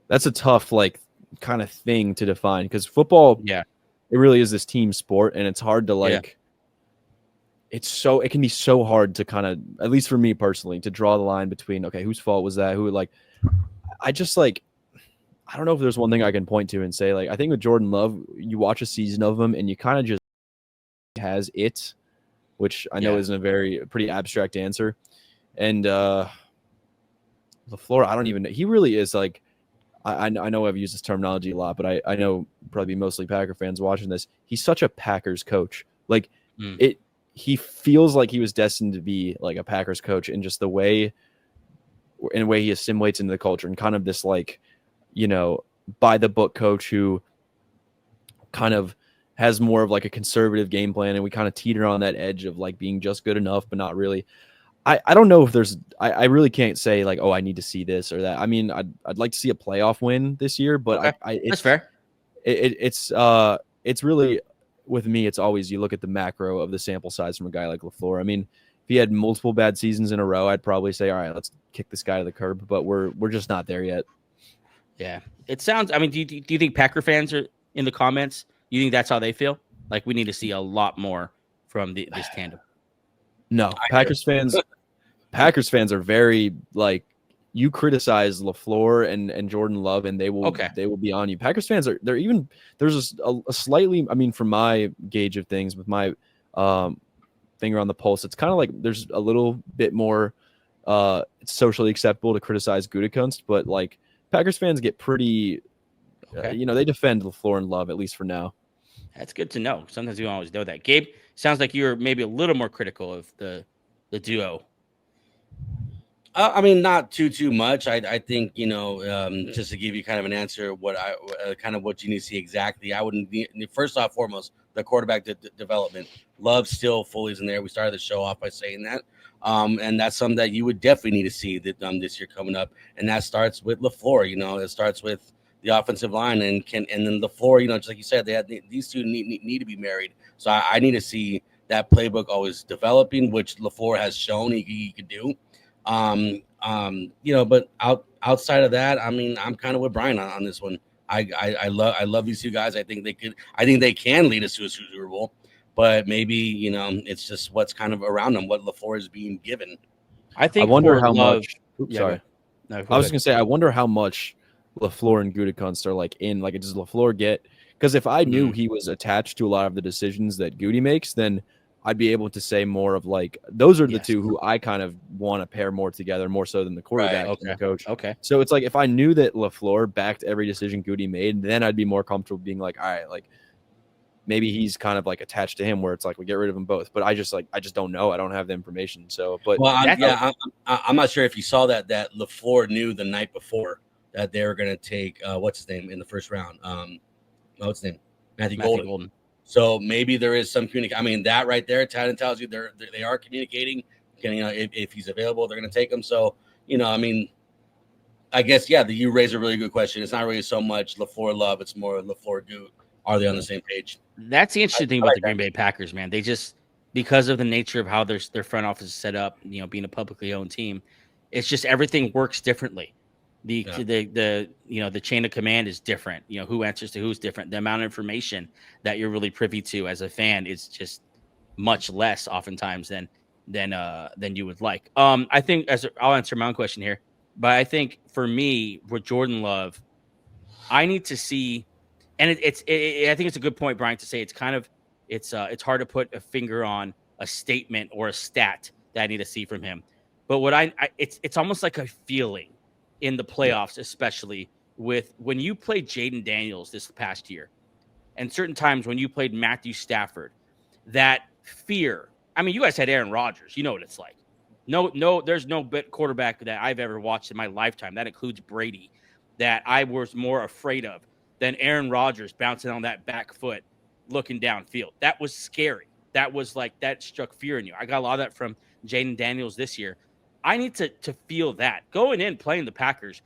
[SPEAKER 3] That's a tough kind of thing to define, because football,
[SPEAKER 2] Yeah.
[SPEAKER 3] it really is this team sport, and it's hard to it can be so hard to kind of, at least for me personally, to draw the line between, okay, whose fault was that? I just I don't know if there's one thing I can point to and say, I think with Jordan Love, you watch a season of him and you kind of just has it, which I know isn't a pretty abstract answer. And LaFleur, I don't even know. He really is I know I've used this terminology a lot, but I know probably mostly Packer fans watching this. He's such a Packers coach. He feels like he was destined to be like a Packers coach, in just the way he assimilates into the culture, and kind of this by the book coach who kind of has more of a conservative game plan, and we kind of teeter on that edge of being just good enough, but not really. I don't know if there's I really can't say oh, I need to see this or that. I mean, I'd like to see a playoff win this year, but
[SPEAKER 2] okay. That's fair.
[SPEAKER 3] It's really, with me, it's always, you look at the macro of the sample size from a guy like LaFleur. I mean, if he had multiple bad seasons in a row, I'd probably say, all right, let's kick this guy to the curb, but we're just not there yet.
[SPEAKER 2] Yeah. It sounds, I mean, do you think Packer fans are in the comments? You think that's how they feel? We need to see a lot more from this tandem.
[SPEAKER 3] No, Packers fans are very you criticize LaFleur and Jordan Love, and they will be on you. Packers fans there's a slightly, I mean, from my gauge of things, with my finger on the pulse, it's kind of there's a little bit more it's socially acceptable to criticize Gutekunst, but Packers fans get pretty they defend LaFleur and Love, at least for now.
[SPEAKER 2] That's good to know. Sometimes you don't always know that. Gabe, sounds like you're maybe a little more critical of the duo.
[SPEAKER 4] I mean, not too much. I think, just to give you kind of an answer, what you need to see exactly. I wouldn't be, first off, foremost, the quarterback development. Love still fully is in there. We started the show off by saying that. And that's something that you would definitely need to see that this year coming up. And that starts with LaFleur. It starts with the offensive line, and then LaFleur, just like you said, these two need to be married. So I need to see that playbook always developing, which LaFleur has shown he could do. But outside of that, I mean, I'm kind of with Brian on this one. I love these two guys. I think they can lead us to a Super Bowl, but maybe, it's just what's kind of around them, what LaFleur is being given.
[SPEAKER 2] I wonder how much. Sorry. No,
[SPEAKER 3] I was going to say, I wonder how much LaFleur and Gutekunst are in, does LaFleur get, because if I knew he was attached to a lot of the decisions that Goody makes, then I'd be able to say more of those are the two who I kind of want to pair more together, more so than the quarterback and the coach.
[SPEAKER 2] Okay.
[SPEAKER 3] So it's if I knew that LaFleur backed every decision Goody made, then I'd be more comfortable being all right, maybe he's kind of attached to him, where it's we get rid of them both. But I just don't know. I don't have the information. So, but
[SPEAKER 4] I'm not sure if you saw that LaFleur knew the night before that they were going to take what's his name in the first round. What's his name? Matthew Golden. So maybe there is some communication. I mean, that right there, tells you they are communicating. If he's available, they're going to take him. So, I mean, I guess, you raise a really good question. It's not really so much LaFleur Love. It's more LaFleur Goot. Are they on the same page?
[SPEAKER 2] That's the interesting thing about the Green Bay Packers, man. They just, because of the nature of how their front office is set up, being a publicly owned team, it's just everything works differently. The chain of command is different. Who answers to who's different. The amount of information that you're really privy to as a fan is just much less oftentimes than you would like. I think I'll answer my own question here, but I think for me with Jordan Love, I need to see, and I think it's a good point, Brian, to say it's hard to put a finger on a statement or a stat that I need to see from him. But what it's almost like a feeling in the playoffs, especially with when you played Jaden Daniels this past year, and certain times when you played Matthew Stafford, that fear. I mean, you guys had Aaron Rodgers. You know what it's like. No, there's no quarterback that I've ever watched in my lifetime. That includes Brady, that I was more afraid of than Aaron Rodgers bouncing on that back foot, looking downfield. That was scary. That was that struck fear in you. I got a lot of that from Jaden Daniels this year. I need to feel that. Going in, playing the Packers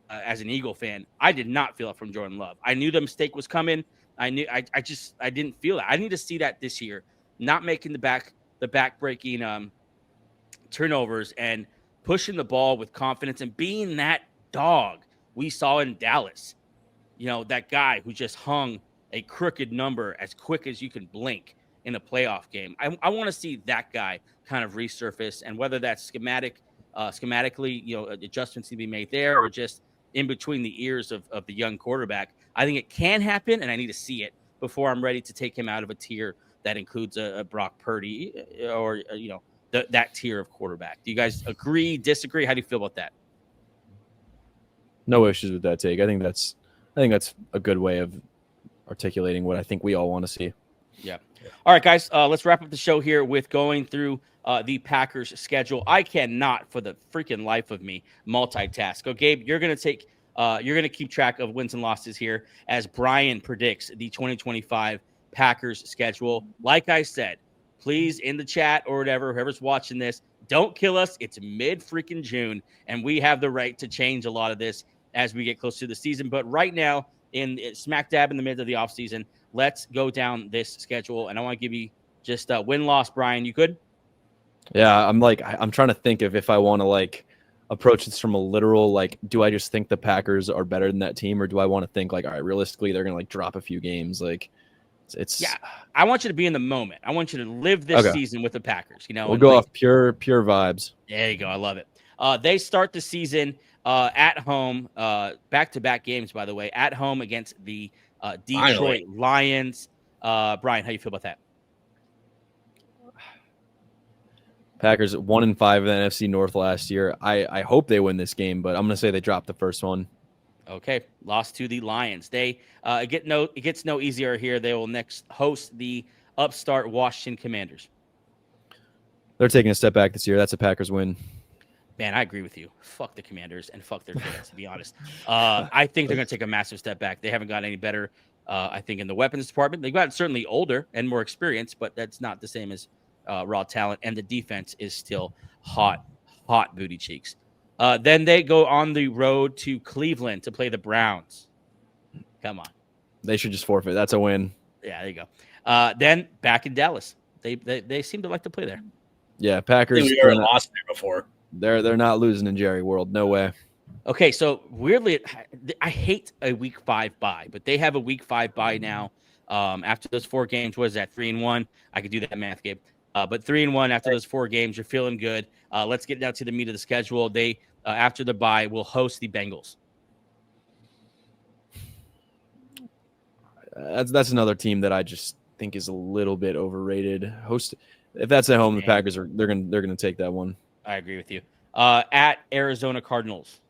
[SPEAKER 2] as an Eagle fan, I did not feel it from Jordan Love. I knew the mistake was coming. I didn't feel that. I need to see that this year. Not making the back the back-breaking turnovers and pushing the ball with confidence and being that dog we saw in Dallas. That guy who just hung a crooked number as quick as you can blink in a playoff game. I want to see that guy kind of resurface, and whether that's schematically, adjustments to be made there or just in between the ears of the young quarterback. I think it can happen, and I need to see it before I'm ready to take him out of a tier that includes a Brock Purdy or that tier of quarterback. Do you guys agree, disagree? How do you feel about that?
[SPEAKER 3] No issues with that take. I think that's a good way of articulating what I think we all want to see.
[SPEAKER 2] Yeah. All right, guys, let's wrap up the show here with going through the Packers schedule. I cannot for the freaking life of me multitask. So, Gabe, you're going to keep track of wins and losses here as Brian predicts the 2025 Packers schedule. Like I said, please, in the chat or whatever, whoever's watching this, don't kill us. It's mid freaking June, and we have the right to change a lot of this as we get close to the season. But right now, in smack dab in the middle of the offseason, let's go down this schedule. And I want to give you just win-loss, Brian. You good?
[SPEAKER 3] Yeah, I'm trying to think of if I want to approach this from a literal, do I just think the Packers are better than that team, or do I want to think all right, realistically they're going to drop a few games? Yeah,
[SPEAKER 2] I want you to be in the moment. I want you to live this season with the Packers.
[SPEAKER 3] We'll go off pure vibes.
[SPEAKER 2] There you go. I love it. They start the season at home, back-to-back games, by the way, at home against the Detroit Lions. Brian, how you feel about that?
[SPEAKER 3] Packers 1-5 in the NFC North last year. I hope they win this game, but I'm going to say they dropped the first one.
[SPEAKER 2] Okay, lost to the Lions. It gets no easier here. They will next host the upstart Washington Commanders.
[SPEAKER 3] They're taking a step back this year. That's a Packers win.
[SPEAKER 2] Man, I agree with you. Fuck the Commanders and fuck their fans, to be honest. I think they're going to take a massive step back. They haven't gotten any better, I think, in the weapons department. They've gotten certainly older and more experienced, but that's not the same as raw talent. And the defense is still hot booty cheeks. Then they go on the road to Cleveland to play the Browns. Come on.
[SPEAKER 3] They should just forfeit. That's a win.
[SPEAKER 2] Yeah, there you go. Then back in Dallas. They seem to like to play there.
[SPEAKER 3] Yeah, Packers.
[SPEAKER 4] We already lost there before.
[SPEAKER 3] They're not losing in Jerry World. No way.
[SPEAKER 2] Okay, so weirdly, I hate a Week 5 bye, but they have a Week 5 bye now. After those 4 games, what is that, 3-1? I could do that math, Gabe. But 3-1 after those 4 games, you're feeling good. Let's get down to the meat of the schedule. They after the bye will host the Bengals.
[SPEAKER 3] That's another team that I just think is a little bit overrated. If that's at home, the Packers they're gonna take that one.
[SPEAKER 2] I agree with you. At Arizona Cardinals.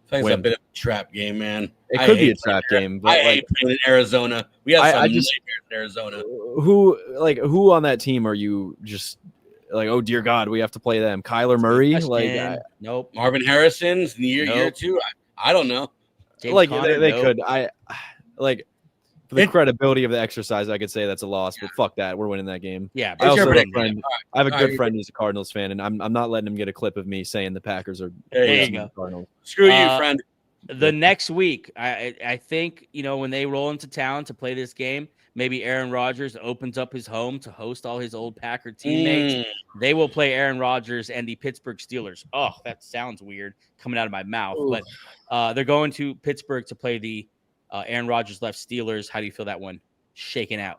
[SPEAKER 4] I think it's a bit of a trap game, man.
[SPEAKER 3] It could be a trap game. But
[SPEAKER 4] I hate playing in Arizona. We have some nightmares in Arizona.
[SPEAKER 3] Who on that team are you just oh dear God, we have to play them? Kyler Murray?
[SPEAKER 2] Nope.
[SPEAKER 4] Marvin Harrison's year 2. I don't know.
[SPEAKER 2] James Conner,
[SPEAKER 3] they could. For the credibility of the exercise, I could say that's a loss, but fuck that. We're winning that game.
[SPEAKER 2] Yeah,
[SPEAKER 3] I also have a friend. I have a good friend who's a Cardinals fan, and I'm not letting him get a clip of me saying the Packers are.
[SPEAKER 2] There you go.
[SPEAKER 3] Cardinals.
[SPEAKER 4] Screw you, friend.
[SPEAKER 2] The next week, I think when they roll into town to play this game, maybe Aaron Rodgers opens up his home to host all his old Packer teammates. They will play Aaron Rodgers and the Pittsburgh Steelers. Oh, that sounds weird coming out of my mouth, but they're going to Pittsburgh to play the Aaron Rodgers left Steelers. How do you feel that one shaking out?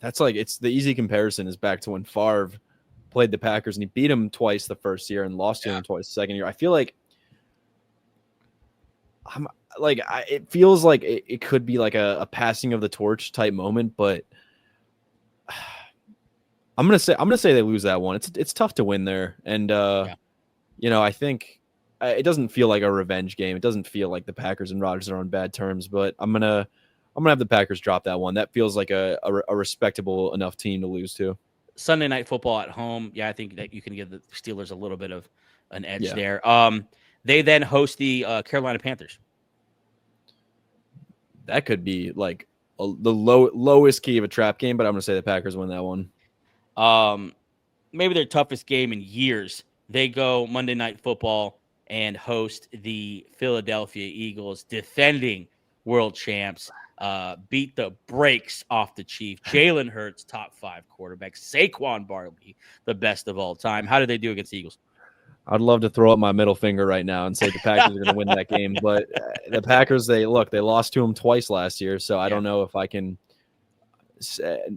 [SPEAKER 3] That's it's the easy comparison is back to when Favre played the Packers and he beat them twice the first year and lost to them twice the second year. I feel like it feels like it could be like a passing of the torch type moment, but I'm gonna say they lose that one. It's tough to win there, and I think it doesn't feel like a revenge game. It doesn't feel like the Packers and Rodgers are on bad terms, but I'm gonna have the Packers drop that one. That feels like a respectable enough team to lose to.
[SPEAKER 2] Sunday Night Football at home. Yeah, I think that you can give the Steelers a little bit of an edge there. They then host the Carolina Panthers.
[SPEAKER 3] That could be like the lowest key of a trap game, but I'm going to say the Packers win that one.
[SPEAKER 2] Maybe their toughest game in years. They go Monday Night Football and host the Philadelphia Eagles, defending world champs. beat the brakes off the Chief. Jalen Hurts, top 5 quarterback. Saquon Barkley, the best of all time. How did they do against the Eagles?
[SPEAKER 3] I'd love to throw up my middle finger right now and say the Packers are going to win that game, but the Packers, they lost to them twice last year, so I don't know if I can.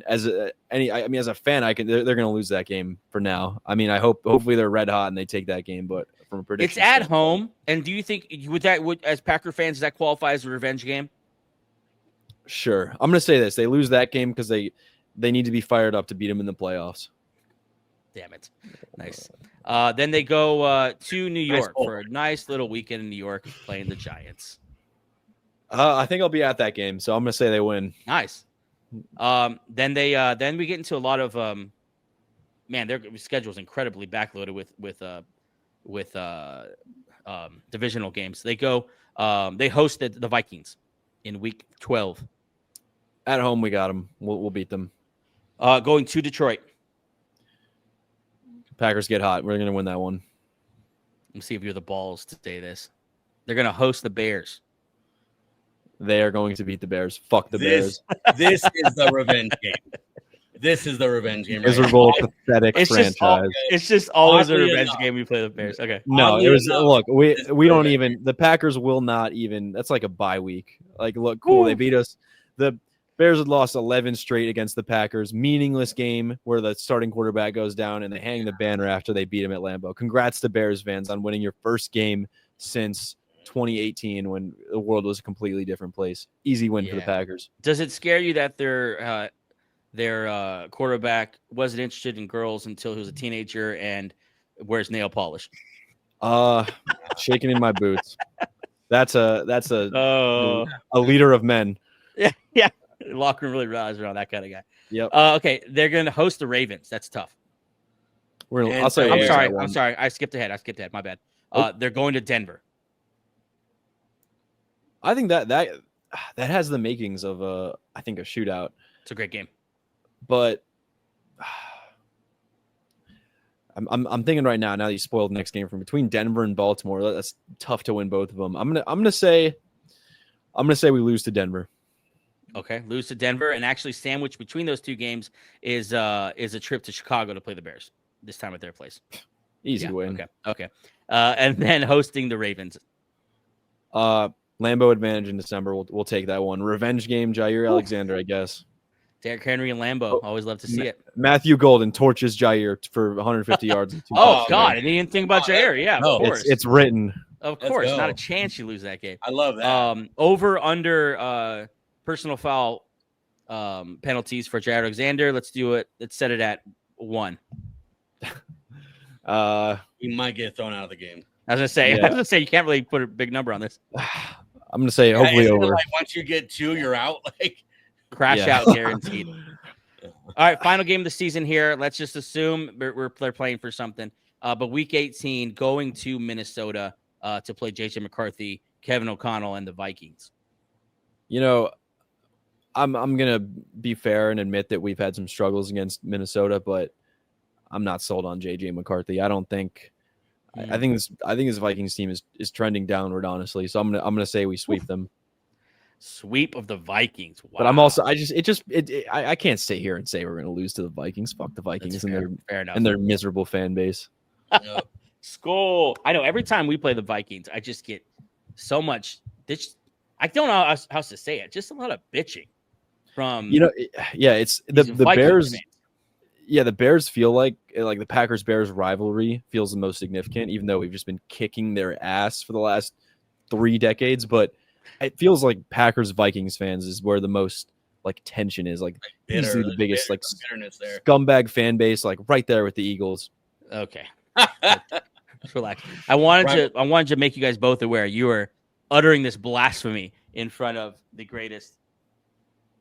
[SPEAKER 3] As a fan, they're going to lose that game for now. I mean, hopefully they're red hot and they take that game, but from a prediction,
[SPEAKER 2] it's at home. And do you think as Packer fans, does that qualify as a revenge game?
[SPEAKER 3] Sure. I'm going to say this: they lose that game because they need to be fired up to beat them in the playoffs.
[SPEAKER 2] Damn it! Nice. Then they go to New York for a nice little weekend in New York, playing the Giants.
[SPEAKER 3] I think I'll be at that game, so I'm going to say they win.
[SPEAKER 2] Nice. Then we get into a lot of their schedule is incredibly backloaded with divisional games. They hosted the Vikings in week 12.
[SPEAKER 3] At home, we got them. We'll beat them.
[SPEAKER 2] Going to Detroit.
[SPEAKER 3] Packers get hot. We're going to win that one.
[SPEAKER 2] Let me see if you have the balls to say this. They're going to host the Bears.
[SPEAKER 3] They are going to beat the Bears. Fuck the Bears.
[SPEAKER 4] This is the revenge game. This is the revenge game.
[SPEAKER 3] Miserable, pathetic franchise.
[SPEAKER 2] It's just always a revenge game. We play the Bears. Okay.
[SPEAKER 3] No, it was. Look, we don't even. The Packers will not even. That's like a bye week. Like, look, cool. They beat us. The Bears had lost 11 straight against the Packers. Meaningless game where the starting quarterback goes down and they hang the banner after they beat him at Lambeau. Congrats to Bears fans on winning your first game since 2018 when the world was a completely different place. Easy win for the Packers.
[SPEAKER 2] Does it scare you that their quarterback wasn't interested in girls until he was a teenager and wears nail polish?
[SPEAKER 3] Shaking in my boots. That's a leader of men.
[SPEAKER 2] Yeah. Locker room really rallies around that kind of guy.
[SPEAKER 3] Yep.
[SPEAKER 2] Okay, they're going to host the Ravens. That's tough.
[SPEAKER 3] I'm
[SPEAKER 2] sorry. I skipped ahead. My bad. They're going to Denver.
[SPEAKER 3] I think that has the makings of a shootout.
[SPEAKER 2] It's a great game.
[SPEAKER 3] But I'm thinking right now that you spoiled the next game from between Denver and Baltimore. That's tough to win both of them. I'm gonna say we lose to Denver.
[SPEAKER 2] Okay, lose to Denver, and actually sandwiched between those two games is a trip to Chicago to play the Bears, this time at their place.
[SPEAKER 3] Easy win.
[SPEAKER 2] Okay. And then hosting the Ravens.
[SPEAKER 3] Lambeau advantage in December. We'll take that one. Revenge game, Jair Alexander, I guess.
[SPEAKER 2] Derrick Henry and Lambeau. Always love to see it.
[SPEAKER 3] Matthew Golden torches Jair for 150 yards.
[SPEAKER 2] God, I didn't even think about Jair. Yeah, of course.
[SPEAKER 3] It's written.
[SPEAKER 2] Of course, not a chance you lose that game.
[SPEAKER 4] I love that.
[SPEAKER 2] Over under personal foul penalties for Jair Alexander. Let's do it. Let's set it at 1.
[SPEAKER 4] He might get thrown out of the game.
[SPEAKER 2] I was gonna say you can't really put a big number on this.
[SPEAKER 3] I'm gonna say hopefully over.
[SPEAKER 4] Like once you get 2, you're out. Like
[SPEAKER 2] crash out guaranteed. All right, final game of the season here. Let's just assume they're playing for something. But week 18, going to Minnesota to play JJ McCarthy, Kevin O'Connell, and the Vikings.
[SPEAKER 3] You know, I'm gonna be fair and admit that we've had some struggles against Minnesota, but I'm not sold on JJ McCarthy. I don't think. I think this Vikings team is trending downward, honestly. So I'm gonna say we sweep them.
[SPEAKER 2] Sweep of the Vikings. Wow.
[SPEAKER 3] But I'm also I can't sit here and say we're gonna lose to the Vikings. Fuck the Vikings and their miserable fan base.
[SPEAKER 2] Skull. I know every time we play the Vikings, I just get so much. I don't know how to say it. Just a lot of bitching from
[SPEAKER 3] it's the Bears. Fans. Yeah, the Bears feel like the Packers-Bears rivalry feels the most significant, even though we've just been kicking their ass for the last 3 decades. But it feels like Packers-Vikings fans is where the most tension is. Easily the biggest scumbag fan base, right there with the Eagles.
[SPEAKER 2] Okay, just relax. I wanted to make you guys both aware you are uttering this blasphemy in front of the greatest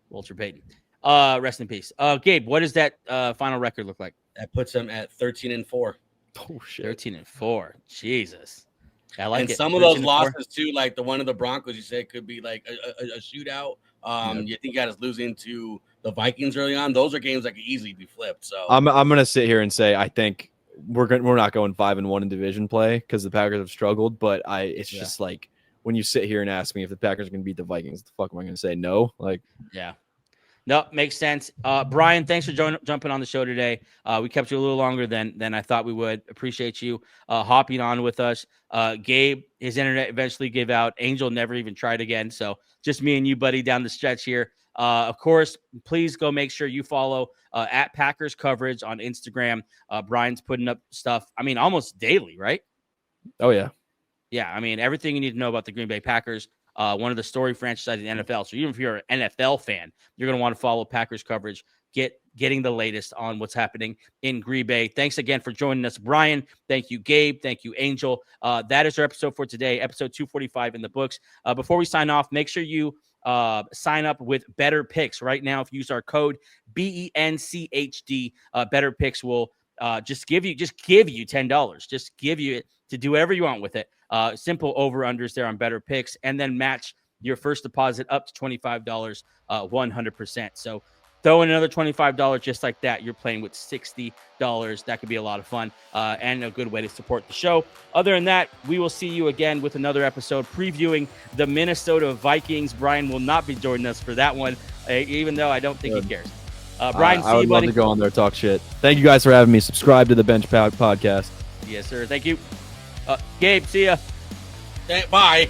[SPEAKER 2] Walter Payton. Rest in peace. Gabe, what does that final record look like?
[SPEAKER 4] That puts them at 13-4.
[SPEAKER 3] Oh shit.
[SPEAKER 2] 13-4. Jesus. I like
[SPEAKER 4] and
[SPEAKER 2] it.
[SPEAKER 4] Some of those losses too, like the one of the Broncos, you said could be like a shootout. You think you got us losing to the Vikings early on? Those are games that could easily be flipped. So
[SPEAKER 3] I'm gonna sit here and say I think we're not going 5-1 in division play because the Packers have struggled, but it's just when you sit here and ask me if the Packers are going to beat the Vikings, the fuck am I going to say? No. Like,
[SPEAKER 2] yeah. No, makes sense. Brian, thanks for jumping on the show today. We kept you a little longer than I thought we would. Appreciate you hopping on with us. Gabe, his internet eventually gave out. Angel never even tried again. So just me and you, buddy, down the stretch here. Of course, please go make sure you follow at Packers Coverage on Instagram. Brian's putting up stuff, I mean, almost daily, right?
[SPEAKER 3] oh yeah.
[SPEAKER 2] Yeah, I mean, everything you need to know about the Green Bay Packers, one of the story franchises in the NFL. So even if you're an NFL fan, you're going to want to follow Packers Coverage, getting the latest on what's happening in Green Bay. Thanks again for joining us, Brian. Thank you, Gabe. Thank you, Angel. That is our episode for today, episode 245 in the books. Before we sign off, make sure you sign up with BETR Picks right now. If you use our code BENCHD, BETR Picks will just give you $10. Just give you it to do whatever you want with it. Simple over-unders there on BETR Picks, and then match your first deposit up to $25, 100%. So throw in another $25 just like that. You're playing with $60. That could be a lot of fun and a good way to support the show. Other than that, we will see you again with another episode previewing the Minnesota Vikings. Brian will not be joining us for that one, even though I don't think he cares. Brian, see
[SPEAKER 3] I would
[SPEAKER 2] you, buddy.
[SPEAKER 3] love to go on there and talk shit. Thank you guys for having me. Subscribe to the Bench Podcast.
[SPEAKER 2] Yes, sir. Thank you. Gabe, see ya.
[SPEAKER 4] Bye.